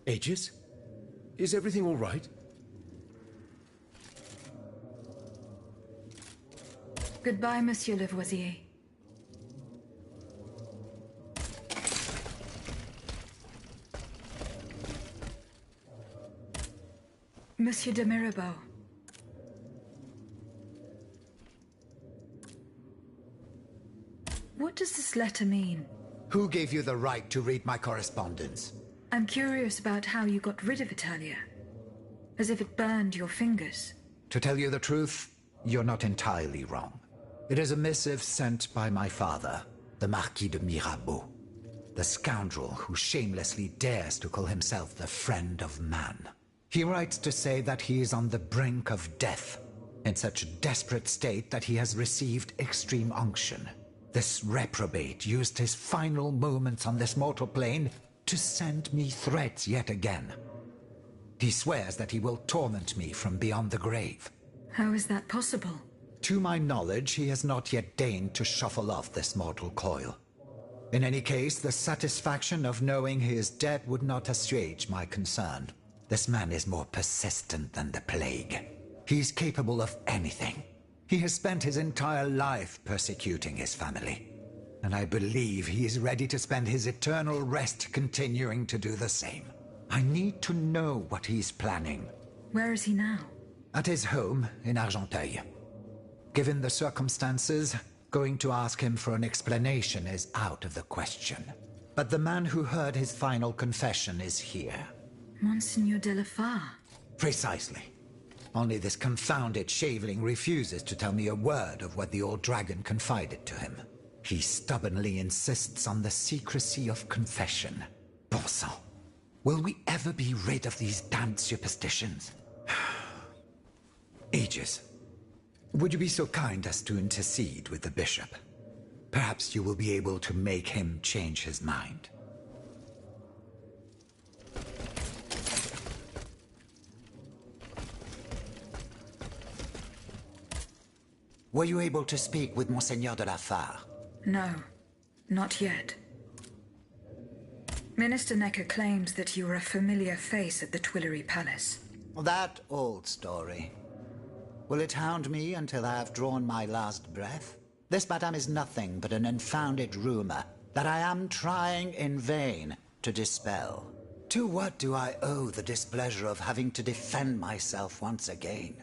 Aegis? Is everything all right? Goodbye, Monsieur Lavoisier. Monsieur de Mirabeau. What does this letter mean? Who gave you the right to read my correspondence? I'm curious about how you got rid of Italia. As if it burned your fingers. To tell you the truth, you're not entirely wrong. It is a missive sent by my father, the Marquis de Mirabeau, the scoundrel who shamelessly dares to call himself the friend of man. He writes to say that he is on the brink of death, in such a desperate state that he has received extreme unction. This reprobate used his final moments on this mortal plane to send me threats yet again. He swears that he will torment me from beyond the grave. How is that possible? To my knowledge, he has not yet deigned to shuffle off this mortal coil. In any case, the satisfaction of knowing he is dead would not assuage my concern. This man is more persistent than the plague. He's capable of anything. He has spent his entire life persecuting his family. And I believe he is ready to spend his eternal rest continuing to do the same. I need to know what he's planning. Where is he now? At his home in Argenteuil. Given the circumstances, going to ask him for an explanation is out of the question. But the man who heard his final confession is here. Monseigneur de la Fare. Precisely. Only this confounded shaveling refuses to tell me a word of what the old dragon confided to him. He stubbornly insists on the secrecy of confession. Bon sang. Will we ever be rid of these damned superstitions? Aegis, would you be so kind as to intercede with the bishop? Perhaps you will be able to make him change his mind. Were you able to speak with Monseigneur de la Fare? No, not yet. Minister Necker claims that you were a familiar face at the Tuileries Palace. That old story. Will it hound me until I have drawn my last breath? This, madame, is nothing but an unfounded rumor that I am trying in vain to dispel. To what do I owe the displeasure of having to defend myself once again?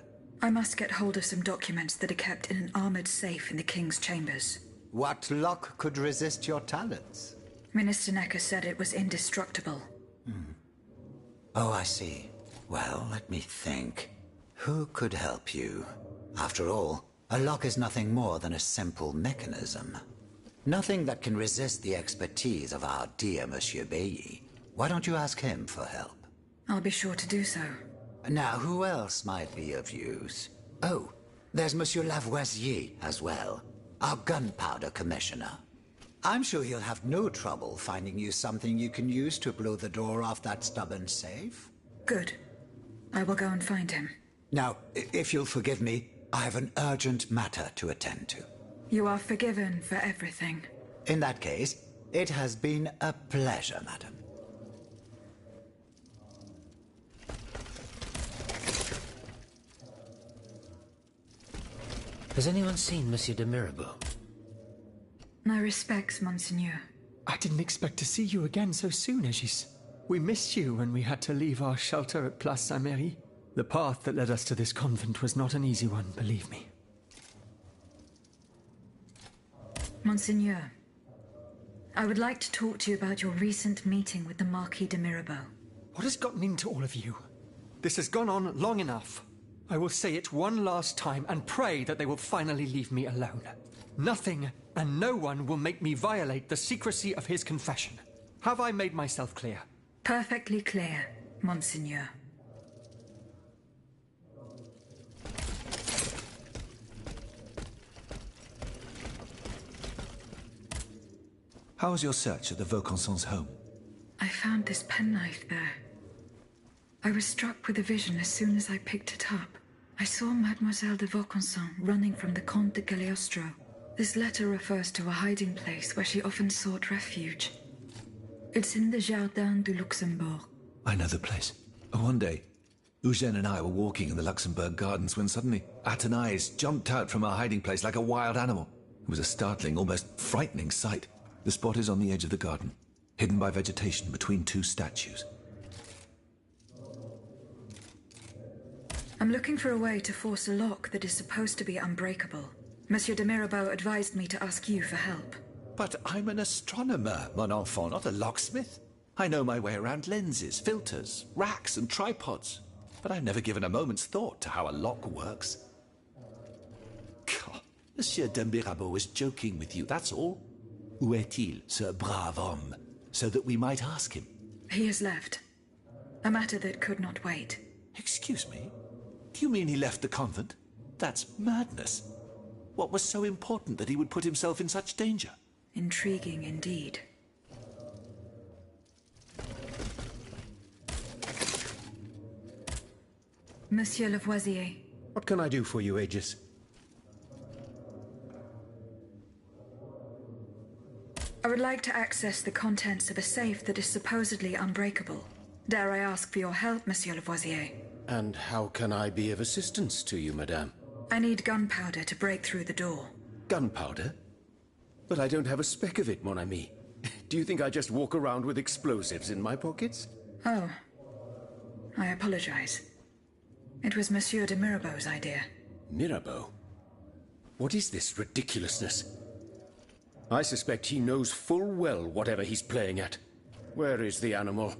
I must get hold of some documents that are kept in an armored safe in the King's chambers. What luck could resist your talents? Minister Necker said it was indestructible. Oh, I see. Well, let me think. Who could help you? After all, a lock is nothing more than a simple mechanism. Nothing that can resist the expertise of our dear Monsieur Bailly. Why don't you ask him for help? I'll be sure to do so. Now, who else might be of use? Oh, there's Monsieur Lavoisier as well, our gunpowder commissioner. I'm sure he'll have no trouble finding you something you can use to blow the door off that stubborn safe. Good. I will go and find him. Now, if you'll forgive me, I have an urgent matter to attend to. You are forgiven for everything. In that case, it has been a pleasure, madam. Has anyone seen Monsieur de Mirabeau? My respects, Monseigneur. I didn't expect to see you again so soon, Aegis. We missed you when we had to leave our shelter at Place Saint-Merry. The path that led us to this convent was not an easy one, believe me. Monseigneur, I would like to talk to you about your recent meeting with the Marquis de Mirabeau. What has gotten into all of you? This has gone on long enough. I will say it one last time and pray that they will finally leave me alone. Nothing and no one will make me violate the secrecy of his confession. Have I made myself clear? Perfectly clear, Monseigneur. How was your search at the Vaucansons' home? I found this penknife there. I was struck with a vision as soon as I picked it up. I saw Mademoiselle de Vaucanson running from the Comte de Cagliostro. This letter refers to a hiding place where she often sought refuge. It's in the Jardin du Luxembourg. I know the place. One day, Eugène and I were walking in the Luxembourg gardens when suddenly Athénaïs jumped out from our hiding place like a wild animal. It was a startling, almost frightening sight. The spot is on the edge of the garden, hidden by vegetation between two statues. I'm looking for a way to force a lock that is supposed to be unbreakable. Monsieur de Mirabeau advised me to ask you for help. But I'm an astronomer, mon enfant, not a locksmith. I know my way around lenses, filters, racks and tripods. But I've never given a moment's thought to how a lock works. God, Monsieur de Mirabeau was joking with you, that's all. Où est-il, ce brave homme? So that we might ask him. He has left. A matter that could not wait. Excuse me? Do you mean he left the convent? That's madness. What was so important that he would put himself in such danger? Intriguing indeed. Monsieur Lavoisier. What can I do for you, Aegis? I would like to access the contents of a safe that is supposedly unbreakable. Dare I ask for your help, Monsieur Lavoisier? And how can I be of assistance to you, madame? I need gunpowder to break through the door. Gunpowder? But I don't have a speck of it, mon ami. Do you think I just walk around with explosives in my pockets? Oh. I apologize. It was Monsieur de Mirabeau's idea. Mirabeau? What is this ridiculousness? I suspect he knows full well whatever he's playing at. Where is the animal?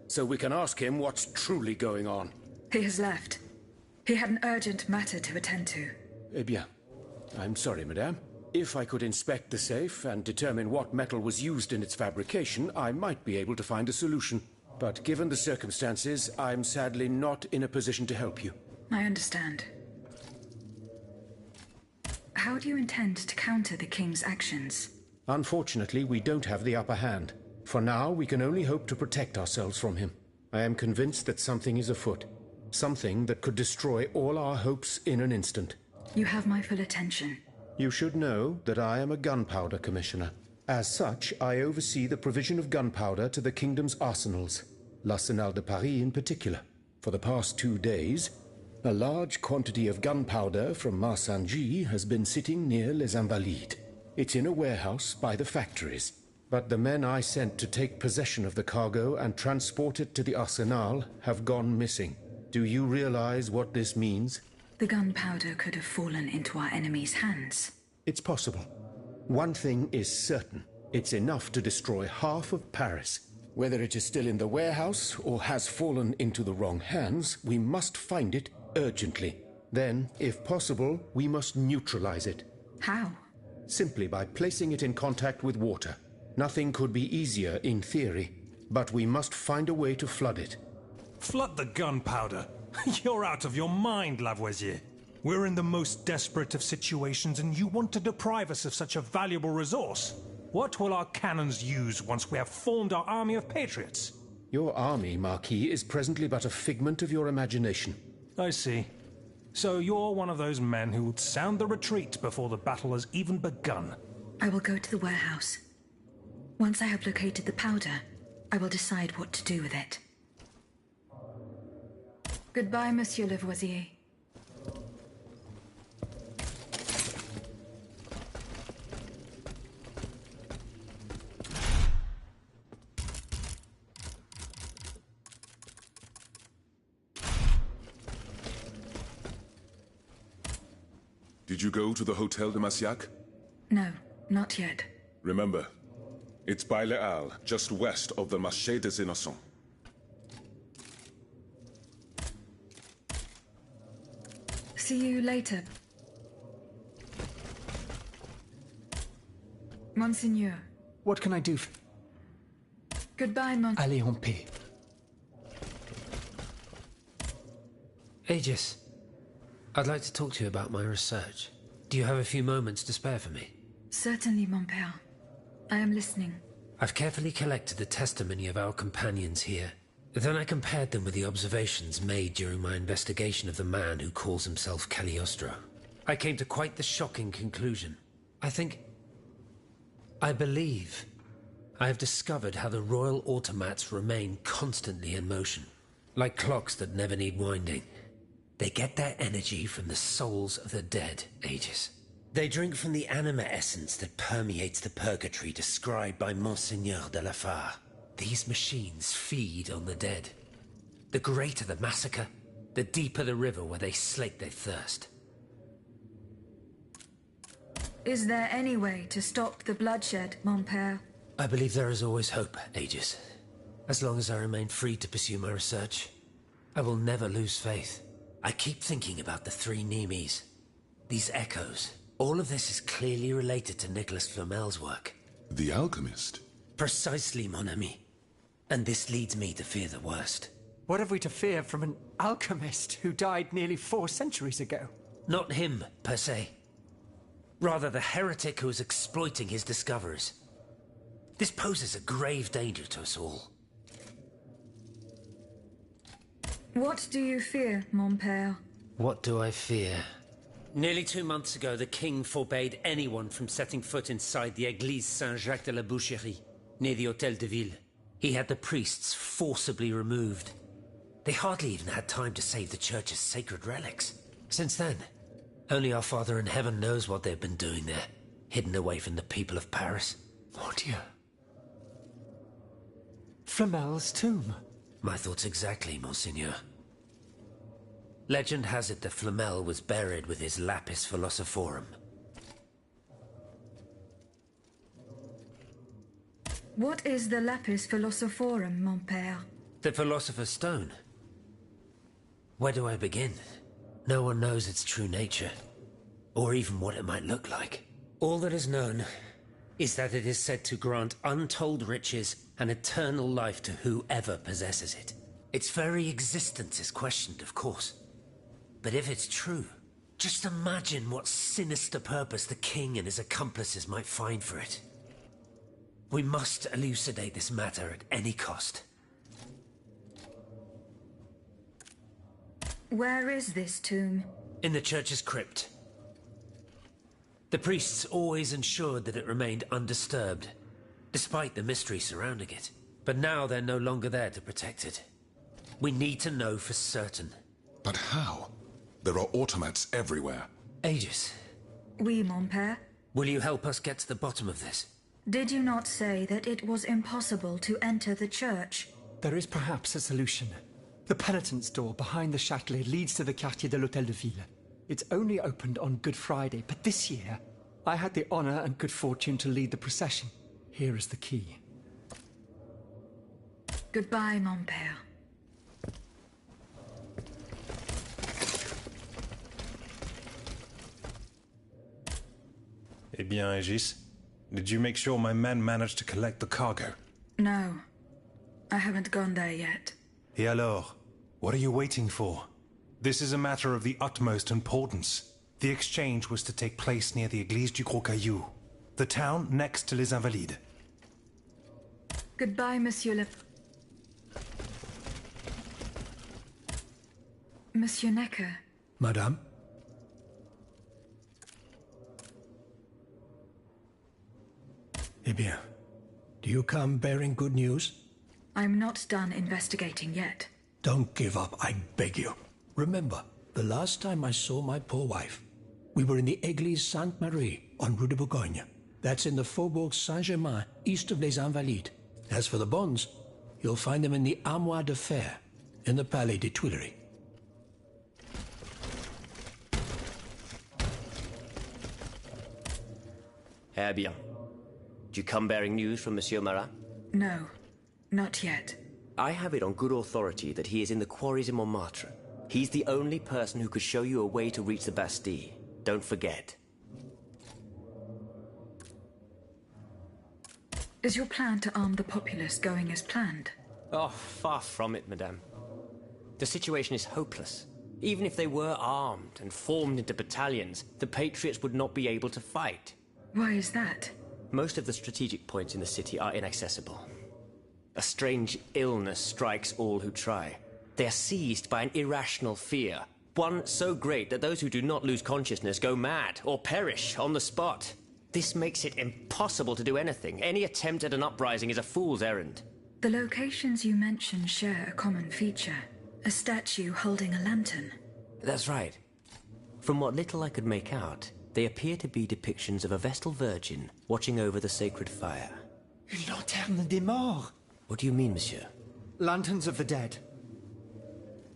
So we can ask him what's truly going on. He has left. He had an urgent matter to attend to. Eh bien, I'm sorry, madame. If I could inspect the safe and determine what metal was used in its fabrication, I might be able to find a solution. But given the circumstances, I'm sadly not in a position to help you. I understand. How do you intend to counter the King's actions? Unfortunately, we don't have the upper hand. For now, we can only hope to protect ourselves from him. I am convinced that something is afoot. Something that could destroy all our hopes in an instant. You have my full attention. You should know that I am a gunpowder commissioner. As such, I oversee the provision of gunpowder to the kingdom's arsenals, l'Arsenal de Paris in particular. For the past 2 days, a large quantity of gunpowder from Marsangy has been sitting near Les Invalides. It's in a warehouse by the factories. But the men I sent to take possession of the cargo and transport it to the Arsenal have gone missing. Do you realize what this means? The gunpowder could have fallen into our enemy's hands. It's possible. One thing is certain. It's enough to destroy half of Paris. Whether it is still in the warehouse or has fallen into the wrong hands, we must find it urgently. Then, if possible, we must neutralize it. How? Simply by placing it in contact with water. Nothing could be easier in theory, but we must find a way to flood it. Flood the gunpowder? You're out of your mind, Lavoisier. We're in the most desperate of situations and you want to deprive us of such a valuable resource. What will our cannons use once we have formed our army of patriots? Your army, Marquis, is presently but a figment of your imagination. I see. So you're one of those men who would sound the retreat before the battle has even begun. I will go to the warehouse. Once I have located the powder, I will decide what to do with it. Goodbye, Monsieur Lavoisier. Did you go to the Hotel de Massiac? No, not yet. Remember, it's by Les Halles, just west of the Marché des Innocents. See you later. Monseigneur. What can I do? Goodbye, Allez en paix. Aegis, I'd like to talk to you about my research. Do you have a few moments to spare for me? Certainly, mon père. I am listening. I've carefully collected the testimony of our companions here. Then I compared them with the observations made during my investigation of the man who calls himself Cagliostro. I came to quite the shocking conclusion. I believe I have discovered how the royal automats remain constantly in motion, like clocks that never need winding. They get their energy from the souls of the dead, Aegis. They drink from the anima essence that permeates the purgatory described by Monseigneur de la Fare. These machines feed on the dead. The greater the massacre, the deeper the river where they slake their thirst. Is there any way to stop the bloodshed, mon père? I believe there is always hope, Aegis. As long as I remain free to pursue my research, I will never lose faith. I keep thinking about the three Nemes. These echoes. All of this is clearly related to Nicholas Flamel's work. The alchemist? Precisely, mon ami. And this leads me to fear the worst. What have we to fear from an alchemist who died nearly 4 centuries ago? Not him, per se. Rather, the heretic who is exploiting his discoveries. This poses a grave danger to us all. What do you fear, mon père? What do I fear? Nearly 2 months ago, the king forbade anyone from setting foot inside the Église Saint-Jacques de la Boucherie, near the Hôtel de Ville. He had the priests forcibly removed. They hardly even had time to save the church's sacred relics. Since then, only our Father in Heaven knows what they've been doing there, hidden away from the people of Paris. Mon Dieu. Flamel's tomb. My thoughts exactly, Monseigneur. Legend has it that Flamel was buried with his lapis philosophorum. What is the lapis philosophorum, mon père? The Philosopher's Stone. Where do I begin? No one knows its true nature, or even what it might look like. All that is known is that it is said to grant untold riches and eternal life to whoever possesses it. Its very existence is questioned, of course. But if it's true, just imagine what sinister purpose the king and his accomplices might find for it. We must elucidate this matter at any cost. Where is this tomb? In the church's crypt. The priests always ensured that it remained undisturbed, despite the mystery surrounding it. But now they're no longer there to protect it. We need to know for certain. But how? There are automats everywhere. Aegis. Oui, mon père. Will you help us get to the bottom of this? Did you not say that it was impossible to enter the church? There is perhaps a solution. The penitent's door behind the Châtelet leads to the Quartier de l'Hôtel de Ville. It's only opened on Good Friday, but this year, I had the honor and good fortune to lead the procession. Here is the key. Goodbye, mon père. Eh bien, Aegis, did you make sure my men managed to collect the cargo? No, I haven't gone there yet. Et alors? What are you waiting for? This is a matter of the utmost importance. The exchange was to take place near the Église du Gros Caillou, the town next to Les Invalides. Goodbye, Monsieur le... Monsieur Necker. Madame? Eh bien, do you come bearing good news? I'm not done investigating yet. Don't give up, I beg you. Remember, the last time I saw my poor wife, we were in the Église Sainte-Marie on Rue de Bourgogne. That's in the Faubourg Saint-Germain, east of Les Invalides. As for the bonds, you'll find them in the Armoire de Fer, in the Palais des Tuileries. Eh bien. Do you come bearing news from Monsieur Marat? No, not yet. I have it on good authority that he is in the quarries in Montmartre. He's the only person who could show you a way to reach the Bastille. Don't forget. Is your plan to arm the populace going as planned? Oh, far from it, madame. The situation is hopeless. Even if they were armed and formed into battalions, the Patriots would not be able to fight. Why is that? Most of the strategic points in the city are inaccessible. A strange illness strikes all who try. They are seized by an irrational fear, one so great that those who do not lose consciousness go mad or perish on the spot. This makes it impossible to do anything. Any attempt at an uprising is a fool's errand. The locations you mentioned share a common feature. A statue holding a lantern. That's right. From what little I could make out, they appear to be depictions of a Vestal Virgin watching over the sacred fire. Une lanterne des morts. What do you mean, monsieur? Lanterns of the dead.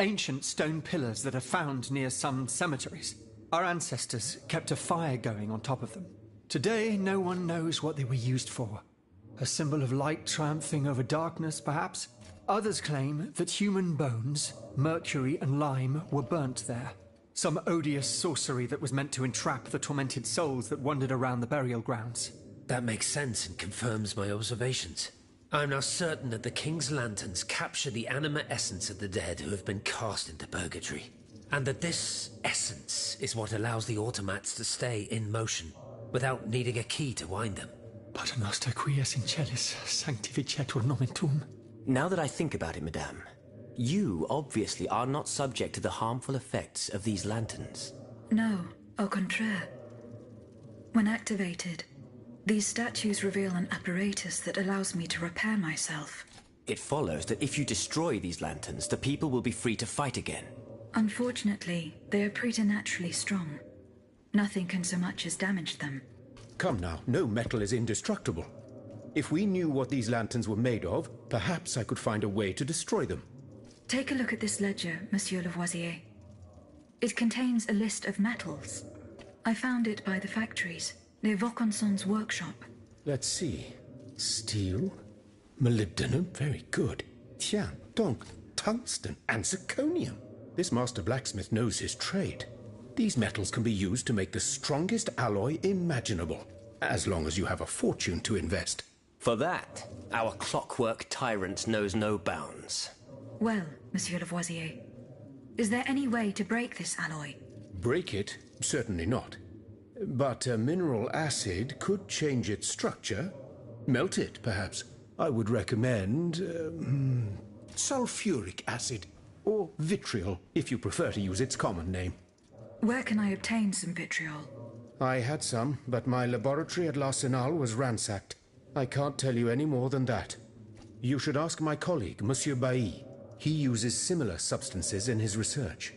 Ancient stone pillars that are found near some cemeteries. Our ancestors kept a fire going on top of them. Today, no one knows what they were used for. A symbol of light triumphing over darkness, perhaps? Others claim that human bones, mercury and lime, were burnt there. Some odious sorcery that was meant to entrap the tormented souls that wandered around the burial grounds. That makes sense and confirms my observations. I'm now certain that the King's lanterns capture the anima essence of the dead who have been cast into purgatory. And that this essence is what allows the automats to stay in motion, without needing a key to wind them. Pater noster qui es in celis, sanctificetur nomen tuum. Now that I think about it, madame, you obviously are not subject to the harmful effects of these lanterns. No, au contraire. When activated, these statues reveal an apparatus that allows me to repair myself. It follows that if you destroy these lanterns, the people will be free to fight again. Unfortunately, they are preternaturally strong. Nothing can so much as damage them. Come now, no metal is indestructible. If we knew what these lanterns were made of, perhaps I could find a way to destroy them. Take a look at this ledger, Monsieur Lavoisier. It contains a list of metals. I found it by the factories, near Vaucanson's workshop. Let's see. Steel, molybdenum, very good. Tiens, donc, tungsten and zirconium. This master blacksmith knows his trade. These metals can be used to make the strongest alloy imaginable, as long as you have a fortune to invest. For that, our clockwork tyrant knows no bounds. Well, Monsieur Lavoisier, is there any way to break this alloy? Break it? Certainly not. But a mineral acid could change its structure. Melt it, perhaps. I would recommend sulfuric acid, or vitriol, if you prefer to use its common name. Where can I obtain some vitriol? I had some, but my laboratory at L'Arsenal was ransacked. I can't tell you any more than that. You should ask my colleague, Monsieur Bailly. He uses similar substances in his research.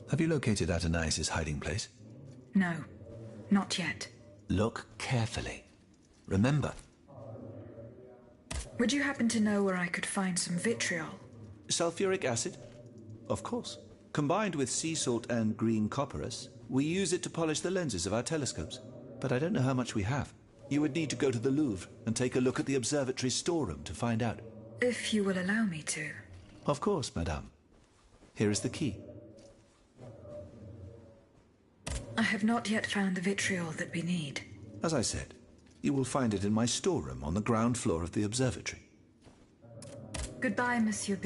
Have you located Athanasius' hiding place? No, not yet. Look carefully. Remember. Would you happen to know where I could find some vitriol? Sulfuric acid? Of course. Combined with sea salt and green copperas, we use it to polish the lenses of our telescopes. But I don't know how much we have. You would need to go to the Louvre and take a look at the observatory's storeroom to find out. If you will allow me to. Of course, madame. Here is the key. I have not yet found the vitriol that we need. As I said, you will find it in my storeroom on the ground floor of the observatory. Goodbye, Monsieur.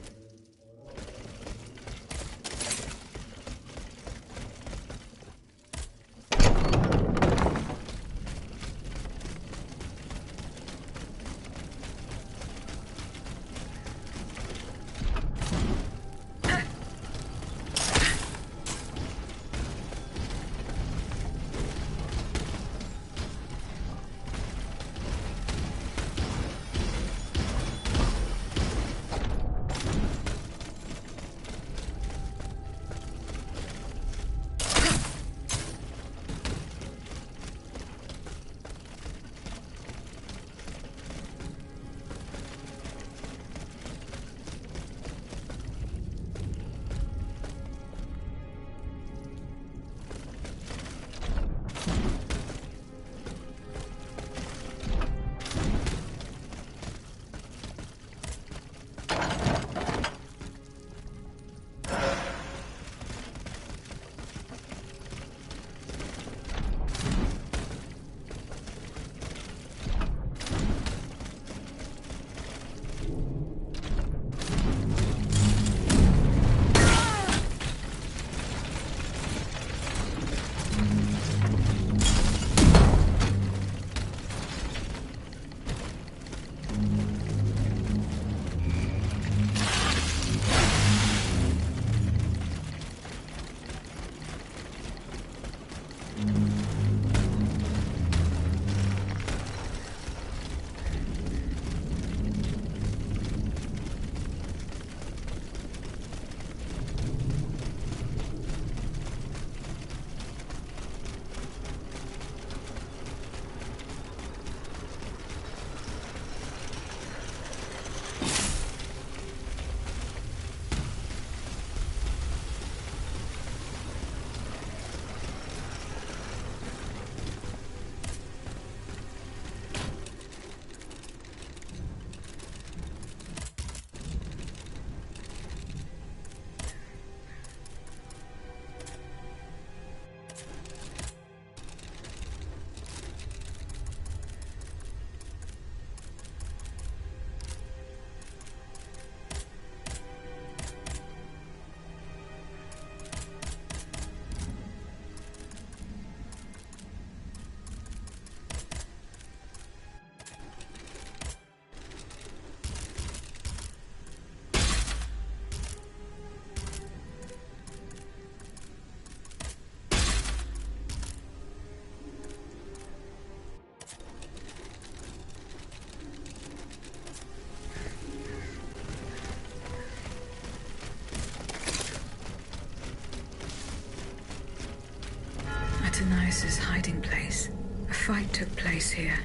Dionysus' hiding place. A fight took place here.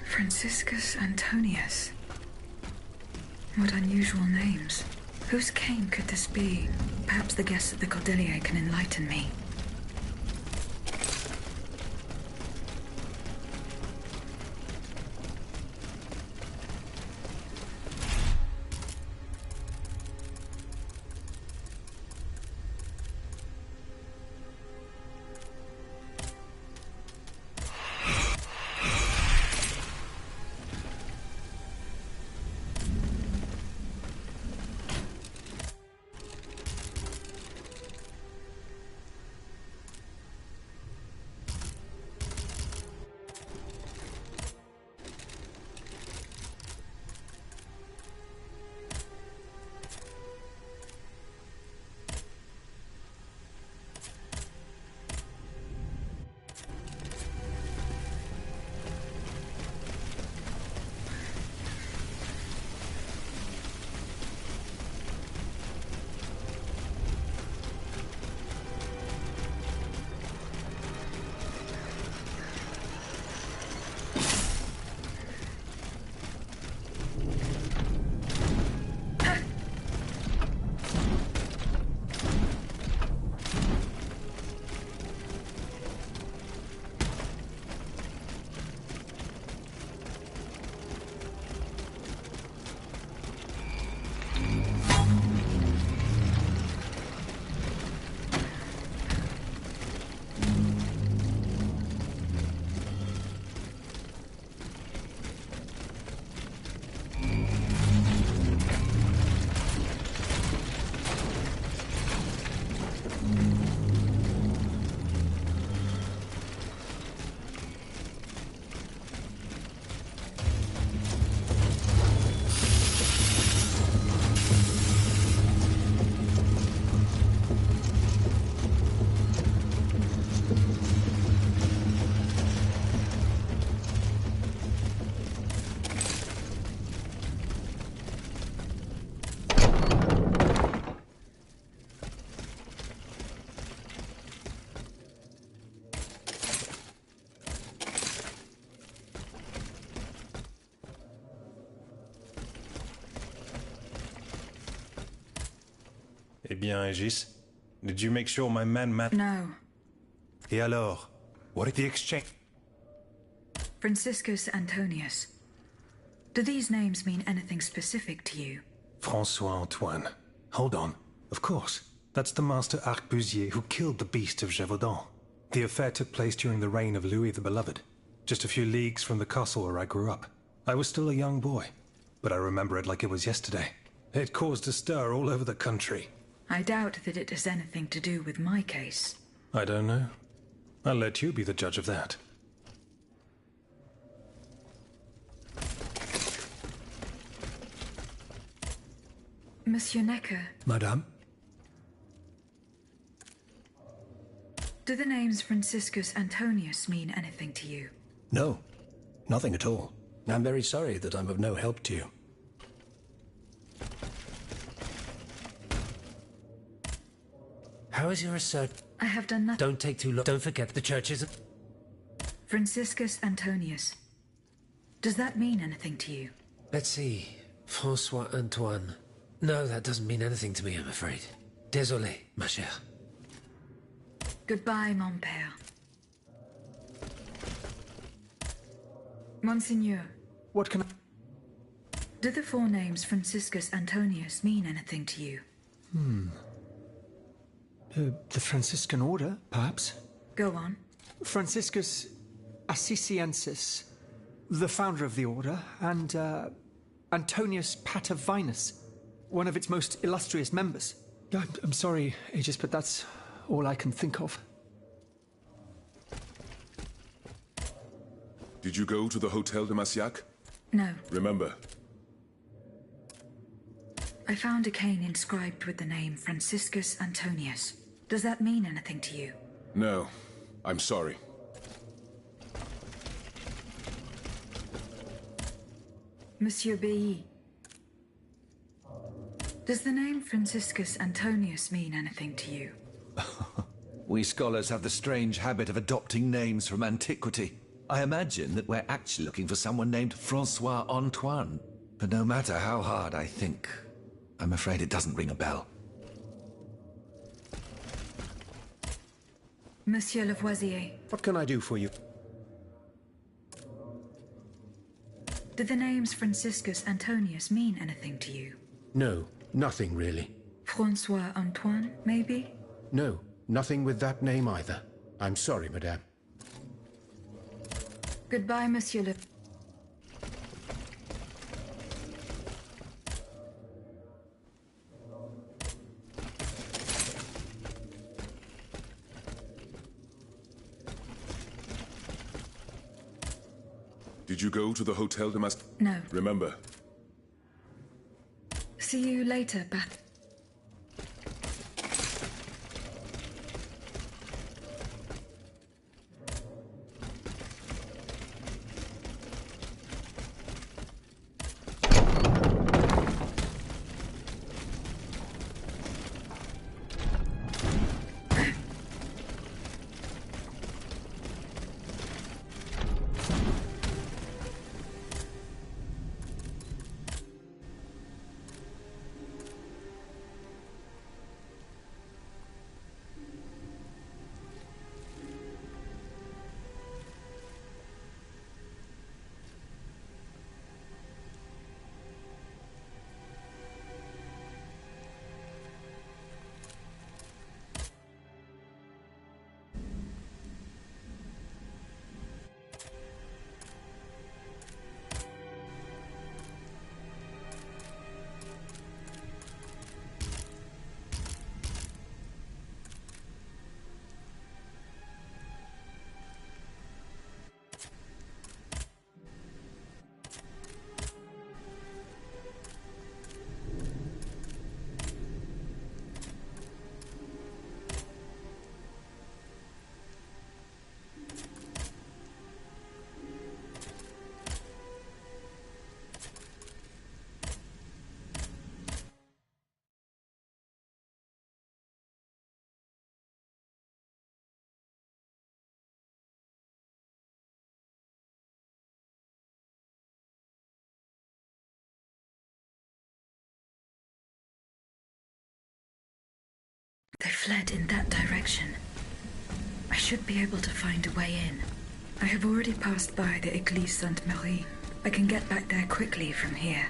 Franciscus Antonius. What unusual names. Whose cane could this be? Perhaps the guests at the Cordelier can enlighten me. Eh bien, Aegis, did you make sure my men met? No. Et alors? What did the exchange? Franciscus Antonius. Do these names mean anything specific to you? François Antoine. Hold on. Of course. That's the master arquebusier who killed the beast of Gévaudan. The affair took place during the reign of Louis the Beloved, just a few leagues from the castle where I grew up. I was still a young boy, but I remember it like it was yesterday. It caused a stir all over the country. I doubt that it has anything to do with my case. I don't know. I'll let you be the judge of that. Monsieur Necker, Madame? do the names Franciscus Antonius mean anything to you? No, nothing at all. I'm very sorry that I'm of no help to you. How is your research? I have done nothing. Don't take too long. Don't forget the church isn't... Franciscus Antonius. Does that mean anything to you? Let's see. François Antoine. No, that doesn't mean anything to me, I'm afraid. Désolé, ma chère. Goodbye, mon père. Monseigneur. What can I... Do the four names Franciscus Antonius mean anything to you? The Franciscan order, perhaps? Go on. Franciscus Assisiensis, the founder of the order, and Antonius Patavinus, one of its most illustrious members. I'm sorry, Aegis, but that's all I can think of. Did you go to the Hotel de Massiac? No. Remember. I found a cane inscribed with the name Franciscus Antonius. Does that mean anything to you? No. I'm sorry. Monsieur Bailly. Does the name Franciscus Antonius mean anything to you? We scholars have the strange habit of adopting names from antiquity. I imagine that we're actually looking for someone named Francois Antoine. But no matter how hard I think, I'm afraid it doesn't ring a bell. Monsieur Lavoisier. What can I do for you? Do the names Franciscus Antonius mean anything to you? No, nothing really. Francois Antoine, maybe? No, nothing with that name either. I'm sorry, madame. Goodbye, Monsieur Le... Did you go to the Hotel de Massiac? No. Remember. See you later, Bath. They fled in that direction. I should be able to find a way in. I have already passed by the Église Sainte-Marie. I can get back there quickly from here.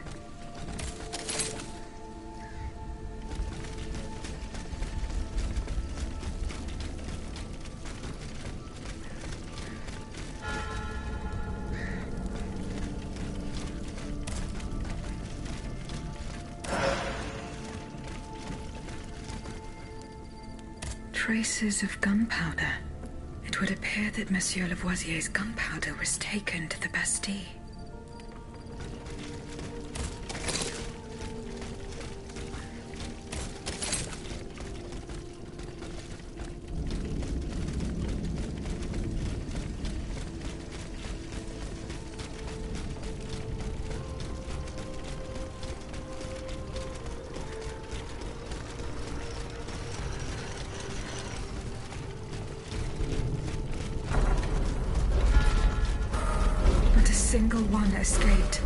Traces of gunpowder. It would appear that Monsieur Lavoisier's gunpowder was taken to the Bastille. Single one escaped.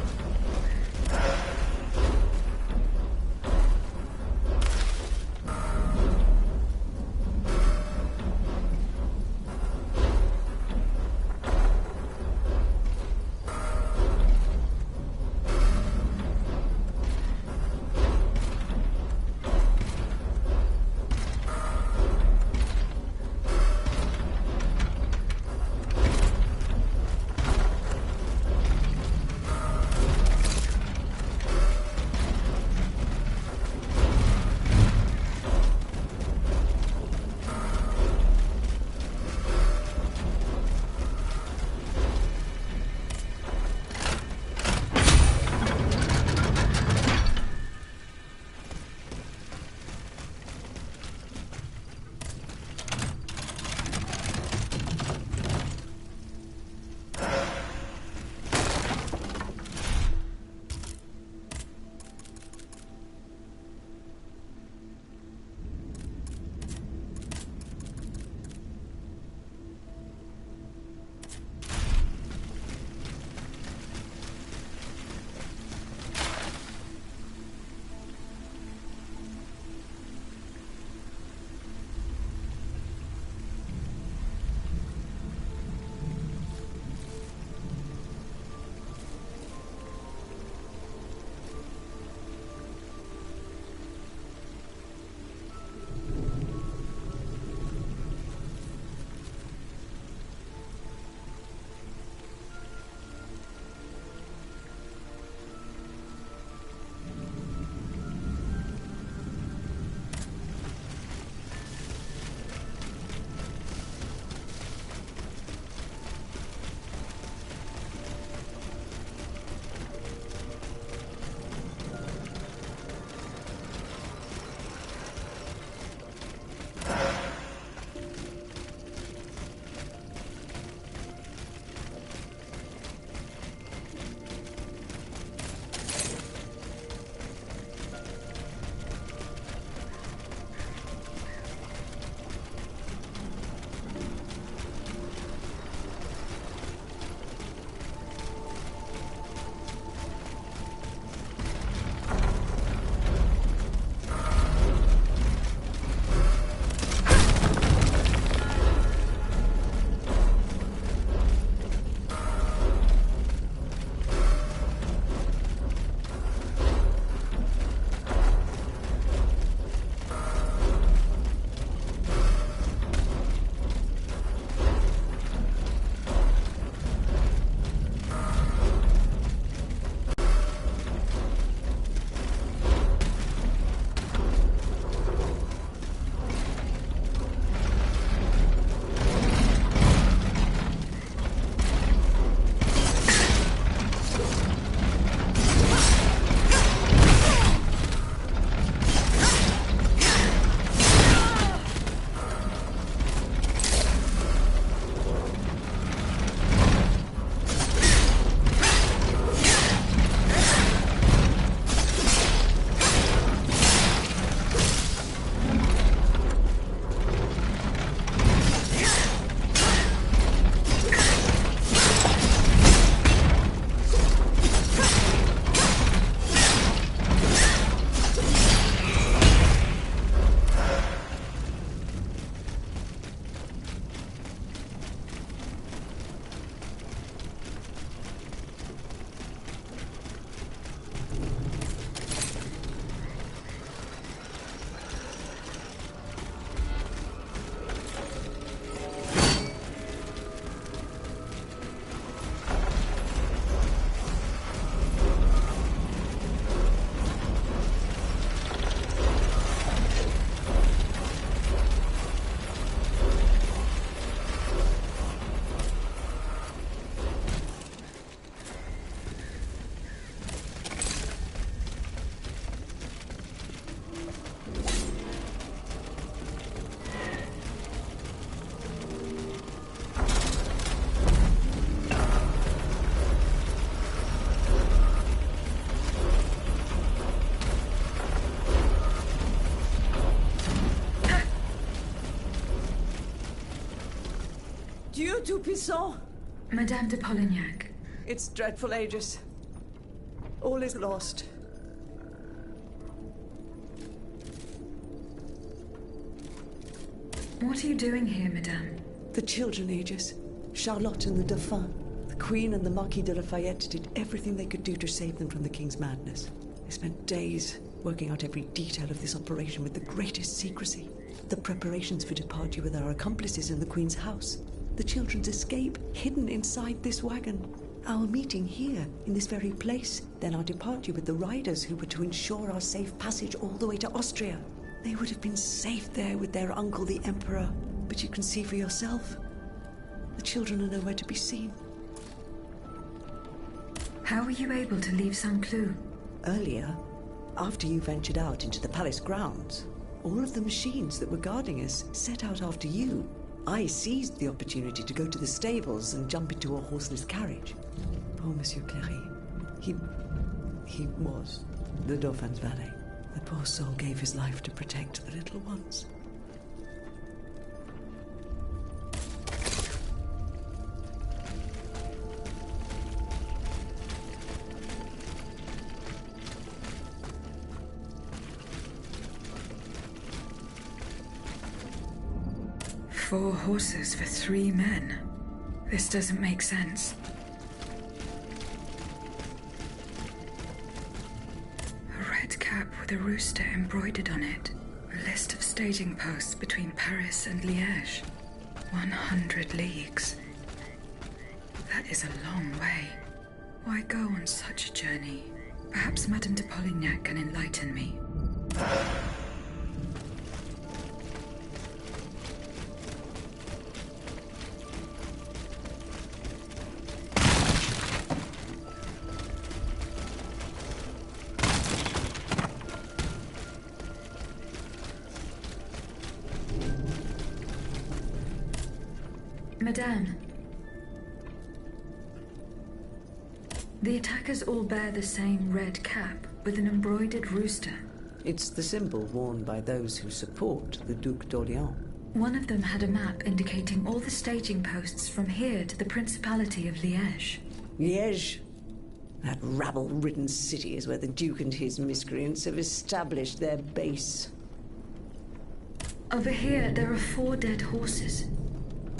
Le Tout-Puissant! Madame de Polignac. It's dreadful, Aegis. All is lost. What are you doing here, Madame? The children, Aegis. Charlotte and the Dauphin. The Queen and the Marquis de Lafayette did everything they could do to save them from the King's madness. They spent days working out every detail of this operation with the greatest secrecy. The preparations for departure with our accomplices in the Queen's house. The children's escape, hidden inside this wagon. Our meeting here, in this very place. Then our departure with the riders who were to ensure our safe passage all the way to Austria. They would have been safe there with their uncle, the Emperor. But you can see for yourself. The children are nowhere to be seen. How were you able to leave Saint-Cloud? Earlier, after you ventured out into the palace grounds, all of the machines that were guarding us set out after you. I seized the opportunity to go to the stables and jump into a horseless carriage. Poor Monsieur Cléry. He was the Dauphin's valet. The poor soul gave his life to protect the little ones. Four horses for 3 men. This doesn't make sense. A red cap with a rooster embroidered on it. A list of staging posts between Paris and Liège. 100 leagues. That is a long way. Why go on such a journey? Perhaps Madame de Polignac can enlighten me. Madame. The attackers all bear the same red cap with an embroidered rooster. It's the symbol worn by those who support the Duc d'Orléans. One of them had a map indicating all the staging posts from here to the Principality of Liège. Liège? That rabble-ridden city is where the Duke and his miscreants have established their base. Over here, there are 4 dead horses.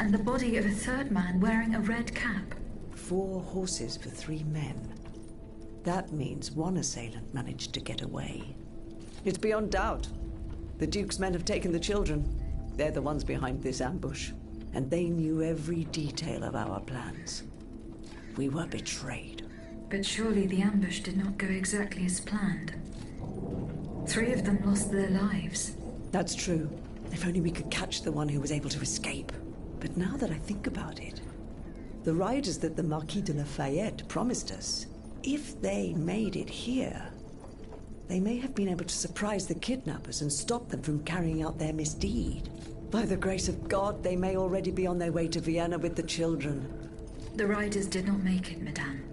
And the body of a 3rd man wearing a red cap. 4 horses for 3 men. That means one assailant managed to get away. It's beyond doubt. The Duke's men have taken the children. They're the ones behind this ambush. And they knew every detail of our plans. We were betrayed. But surely the ambush did not go exactly as planned. 3 of them lost their lives. That's true. If only we could catch the one who was able to escape. But now that I think about it, the riders that the Marquis de Lafayette promised us, if they made it here, they may have been able to surprise the kidnappers and stop them from carrying out their misdeed. By the grace of God, they may already be on their way to Vienna with the children. The riders did not make it, Madame.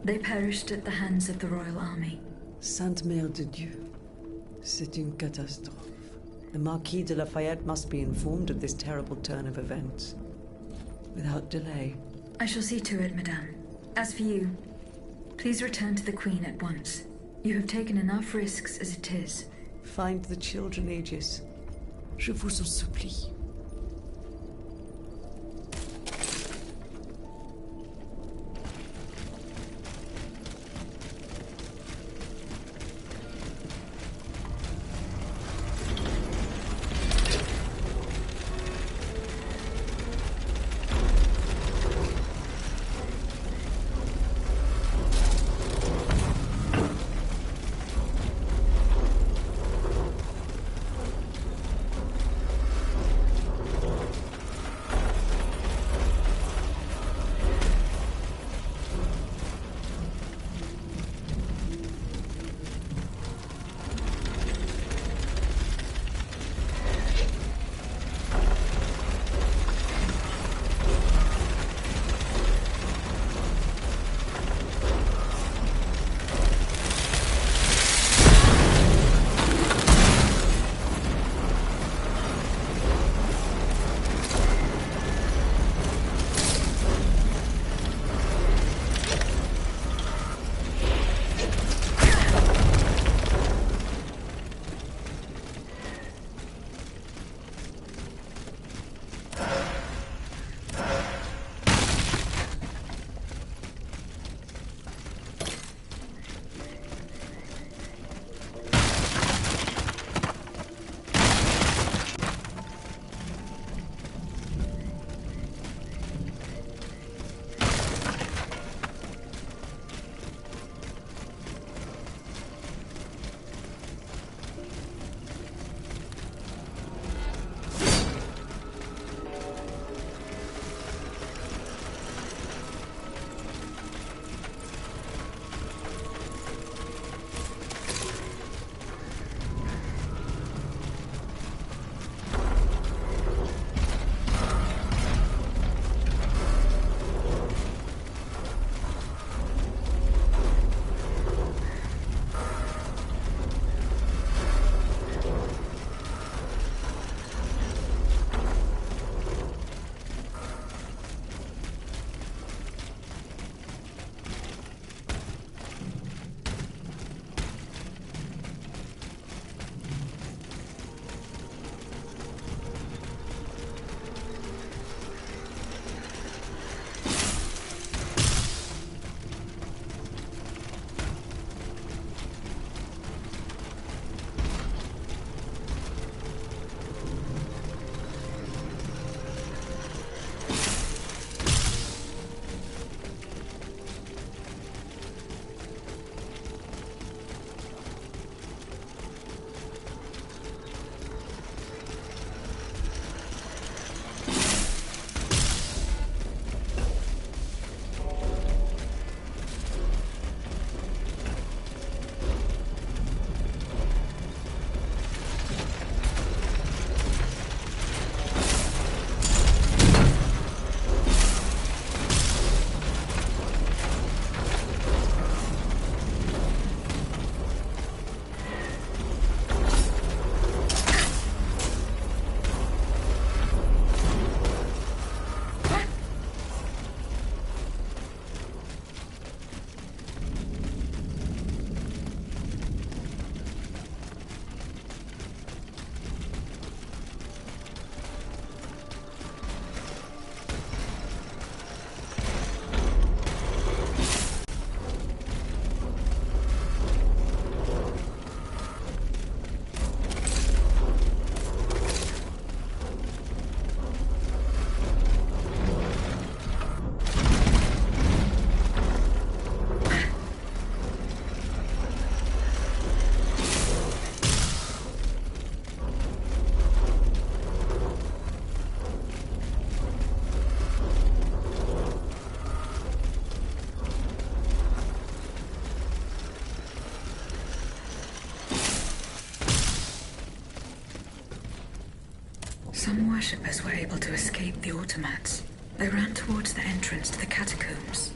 They perished at the hands of the royal army. Sainte Mère de Dieu, c'est une catastrophe. The Marquis de Lafayette must be informed of this terrible turn of events. Without delay. I shall see to it, Madame. As for you, please return to the Queen at once. You have taken enough risks as it is. Find the children, Aegis. Je vous en supplie. worshippers were able to escape the automats. They ran towards the entrance to the catacombs.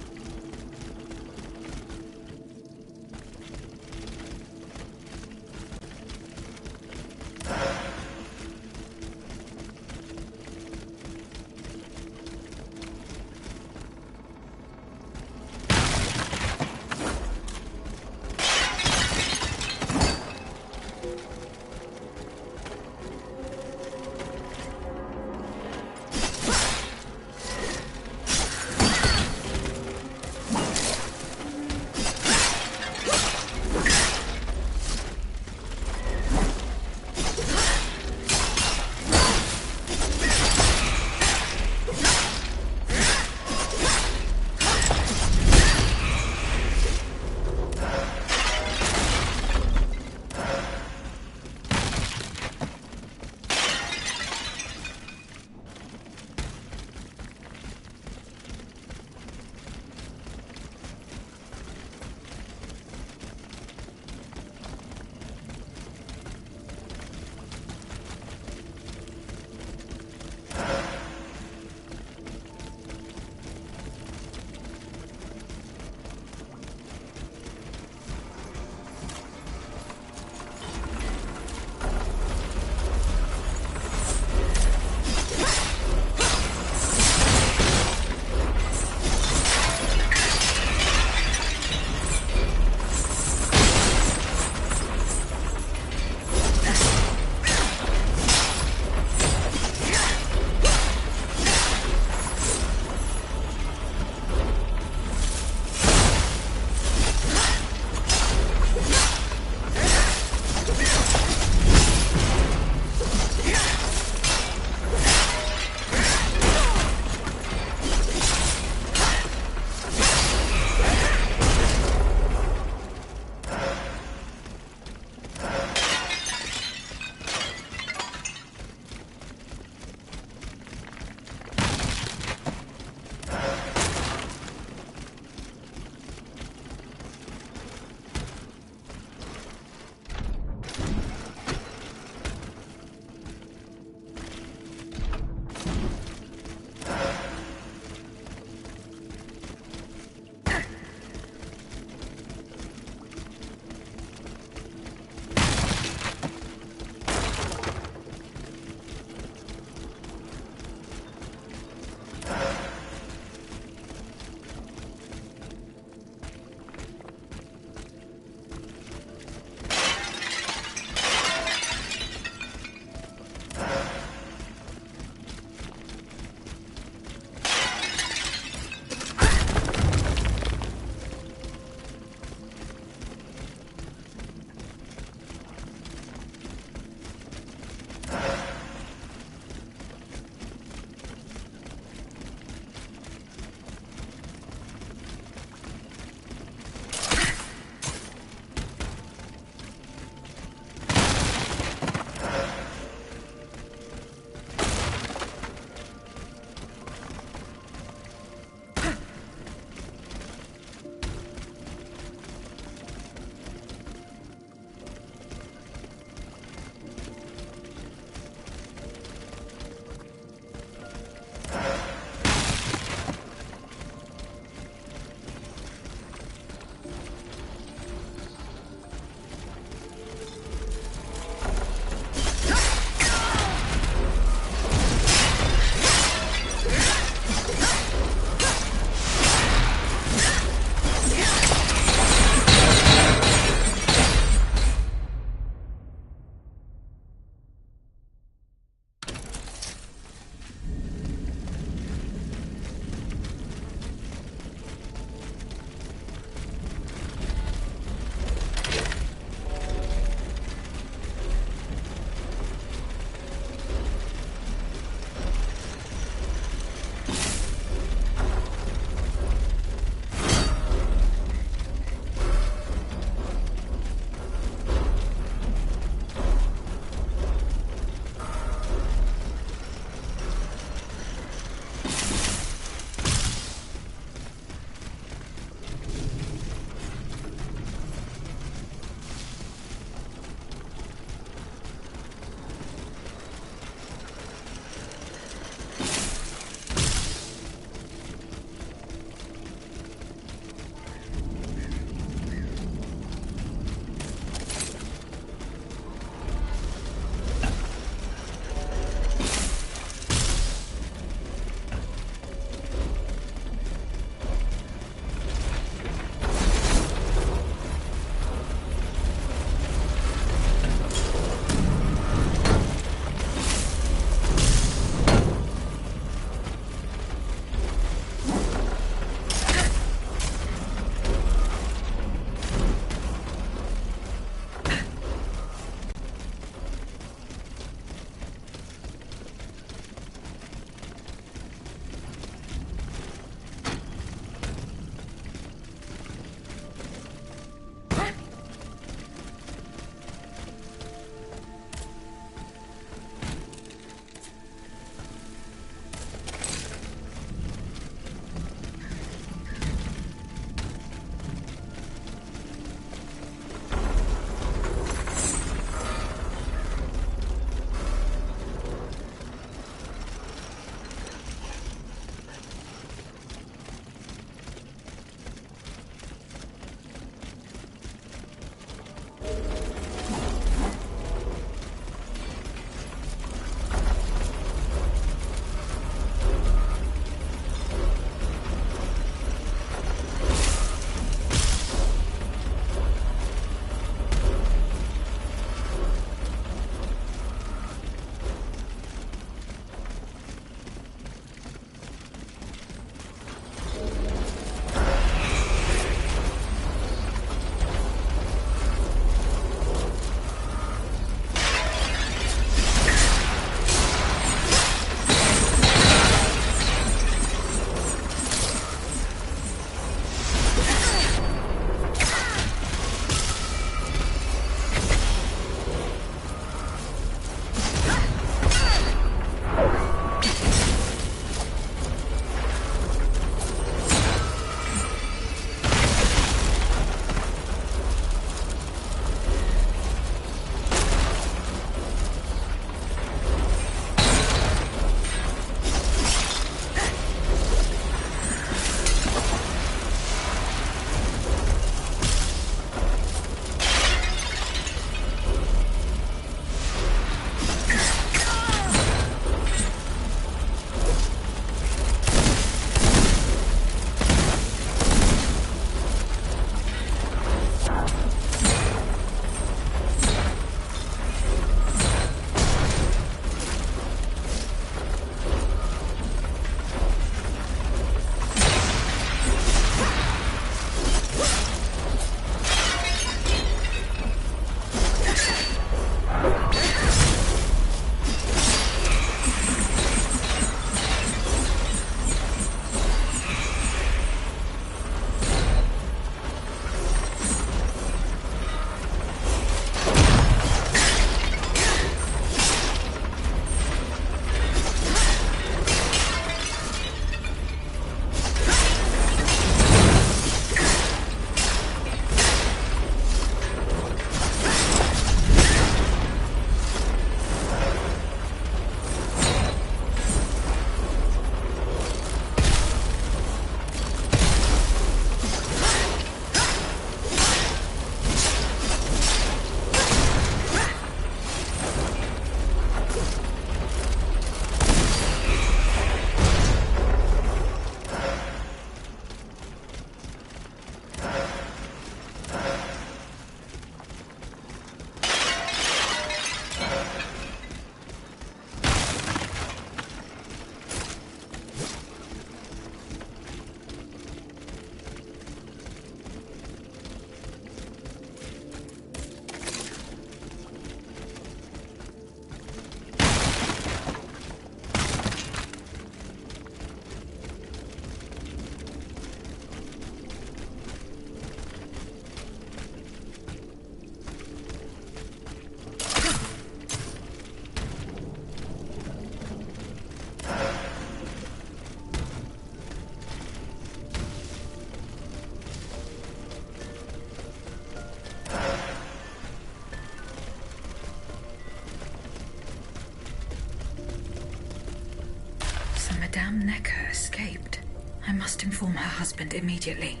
Madame Necker escaped. I must inform her husband immediately.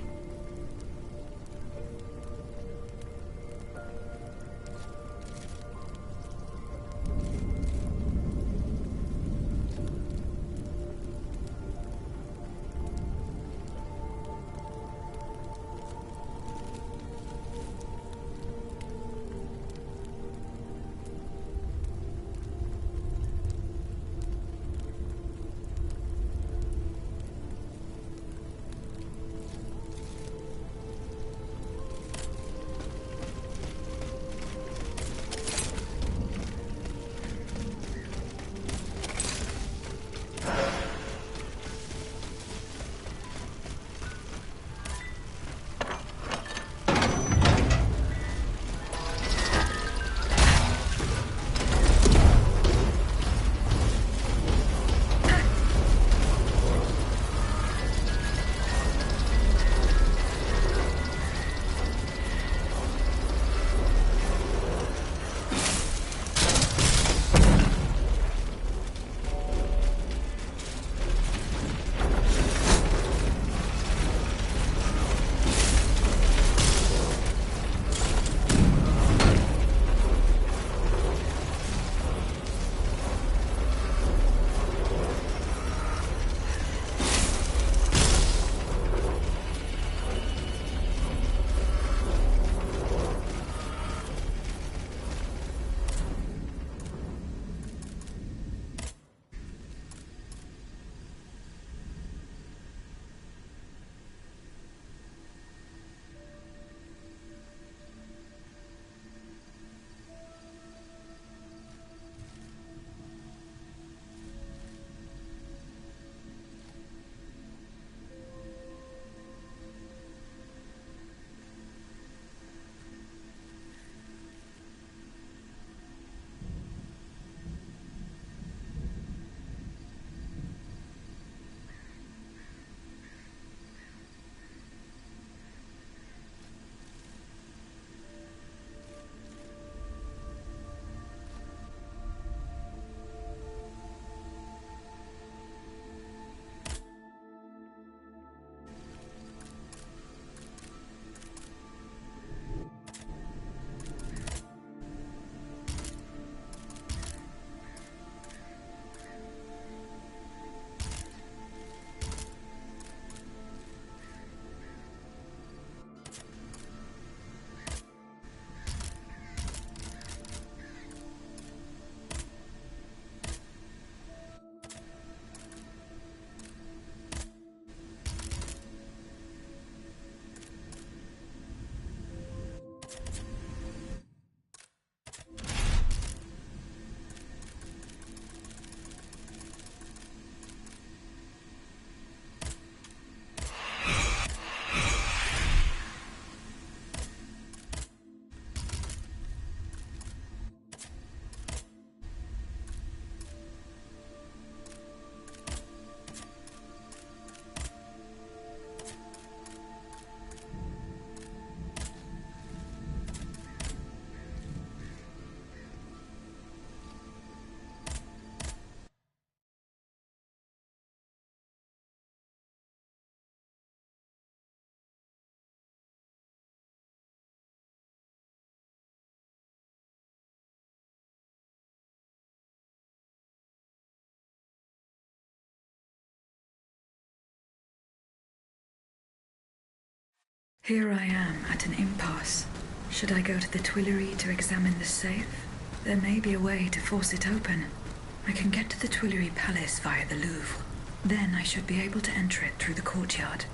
Here I am at an impasse. Should I go to the Tuileries to examine the safe? There may be a way to force it open. I can get to the Tuileries Palace via the Louvre. Then I should be able to enter it through the courtyard.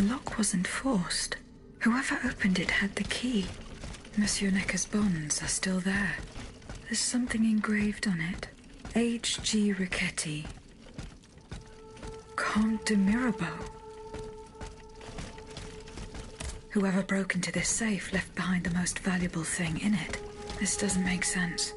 The lock wasn't forced. Whoever opened it had the key. Monsieur Necker's bonds are still there. There's something engraved on it. H.G. Riquetti. Comte de Mirabeau. Whoever broke into this safe left behind the most valuable thing in it. This doesn't make sense.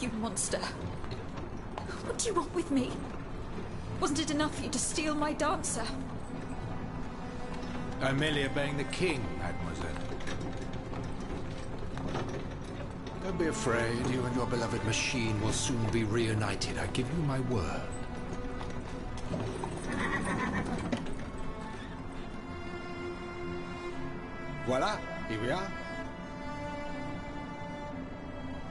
You monster. What do you want with me? Wasn't it enough for you to steal my dancer? I'm merely obeying the king, mademoiselle. Don't be afraid. You and your beloved machine will soon be reunited. I give you my word. Voila, here we are.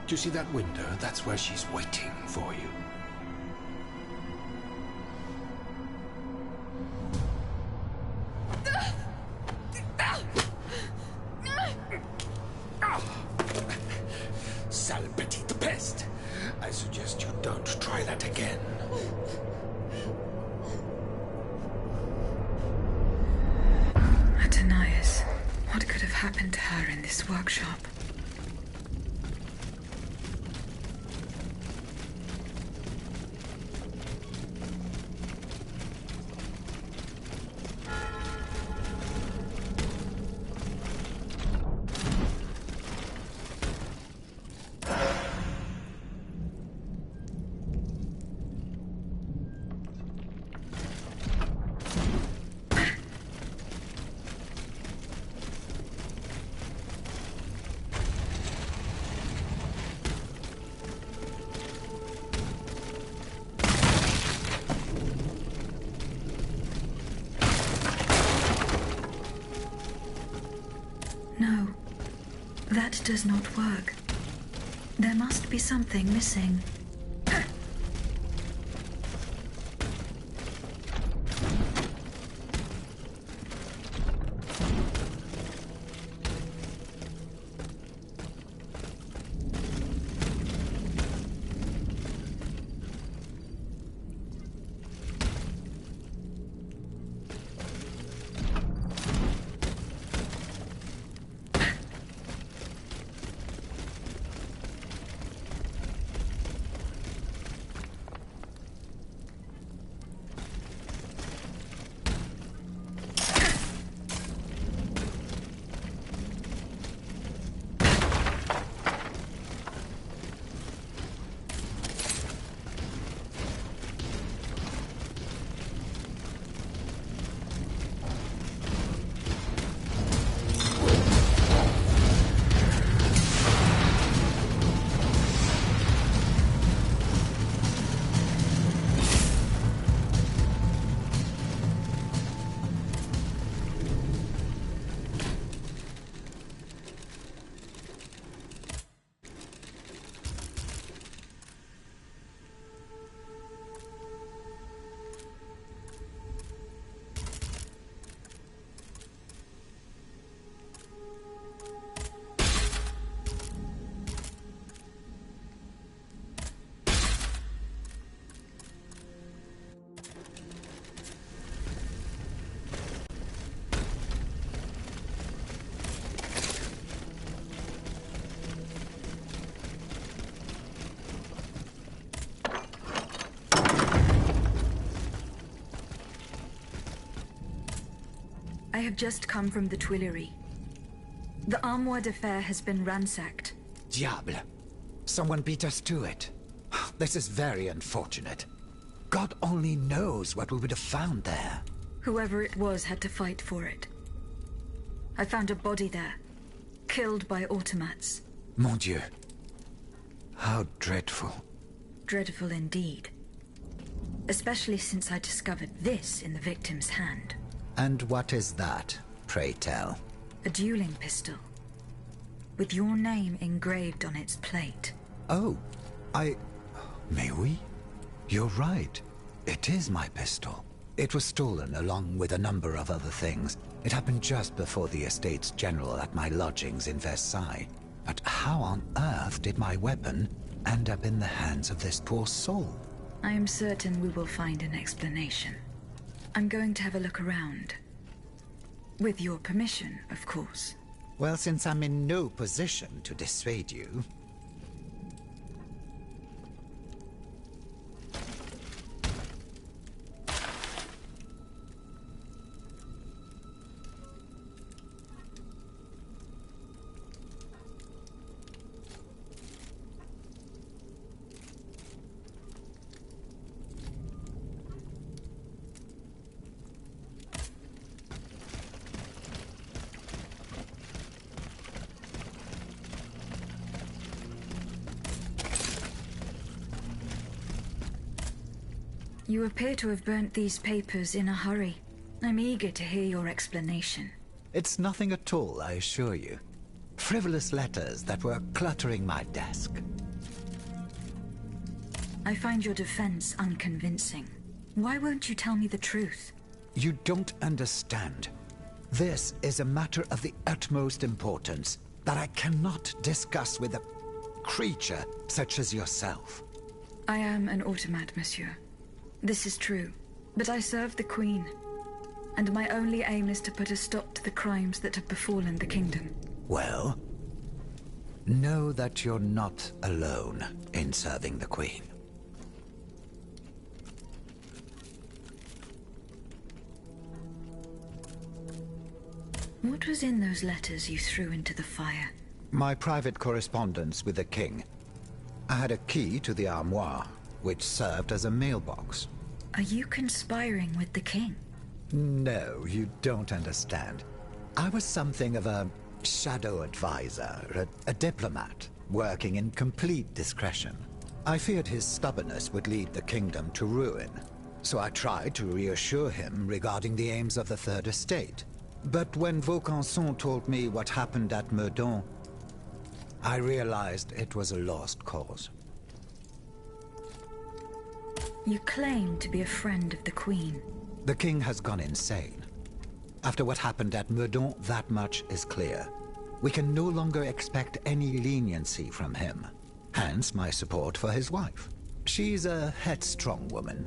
Do you see that window? That's where she's waiting for you. Sale petite peste. I suggest you don't try that again. Atanias, what could have happened to her in this workshop? No, that does not work. There must be something missing. I have just come from the Tuileries. The Armoire de Fer has been ransacked. Diable. Someone beat us to it. This is very unfortunate. God only knows what we would have found there. Whoever it was had to fight for it. I found a body there, killed by automats. Mon Dieu. How dreadful. Dreadful indeed. Especially since I discovered this in the victim's hand. And what is that, pray tell? A dueling pistol. With your name engraved on its plate. Oh, May we? You're right. It is my pistol. It was stolen along with a number of other things. It happened just before the Estates General at my lodgings in Versailles. But how on earth did my weapon end up in the hands of this poor soul? I am certain we will find an explanation. I'm going to have a look around. With your permission, of course. Well, since I'm in no position to dissuade you... You appear to have burnt these papers in a hurry. I'm eager to hear your explanation. It's nothing at all, I assure you. Frivolous letters that were cluttering my desk. I find your defense unconvincing. Why won't you tell me the truth? You don't understand. This is a matter of the utmost importance that I cannot discuss with a creature such as yourself. I am an automat, monsieur. This is true, but I serve the Queen, and my only aim is to put a stop to the crimes that have befallen the kingdom. Well, know that you're not alone in serving the Queen. What was in those letters you threw into the fire? My private correspondence with the King. I had a key to the armoire, which served as a mailbox. Are you conspiring with the King? No, you don't understand. I was something of a shadow advisor, a diplomat, working in complete discretion. I feared his stubbornness would lead the kingdom to ruin, so I tried to reassure him regarding the aims of the Third Estate. But when Vaucanson told me what happened at Meudon, I realized it was a lost cause. You claim to be a friend of the Queen. The King has gone insane. After what happened at Meudon, that much is clear. We can no longer expect any leniency from him. Hence my support for his wife. She's a headstrong woman,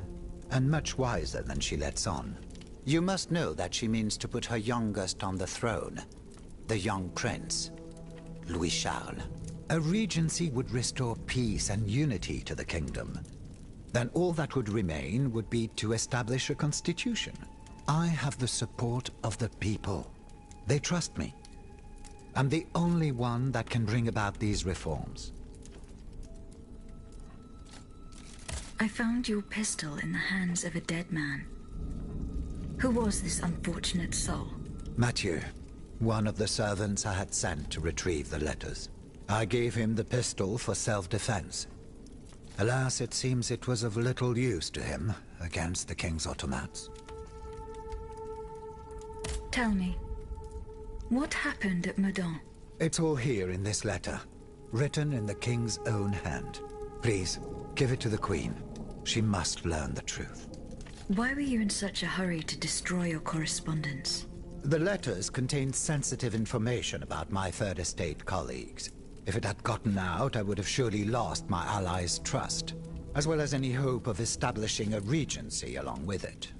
and much wiser than she lets on. You must know that she means to put her youngest on the throne, the young prince, Louis Charles. A regency would restore peace and unity to the kingdom. Then all that would remain would be to establish a constitution. I have the support of the people. They trust me. I'm the only one that can bring about these reforms. I found your pistol in the hands of a dead man. Who was this unfortunate soul? Mathieu, one of the servants I had sent to retrieve the letters. I gave him the pistol for self-defense. Alas, it seems it was of little use to him against the King's automats. Tell me, what happened at Meudon? It's all here in this letter, written in the King's own hand. Please, give it to the Queen. She must learn the truth. Why were you in such a hurry to destroy your correspondence? The letters contained sensitive information about my Third Estate colleagues. If it had gotten out, I would have surely lost my allies' trust, as well as any hope of establishing a regency along with it.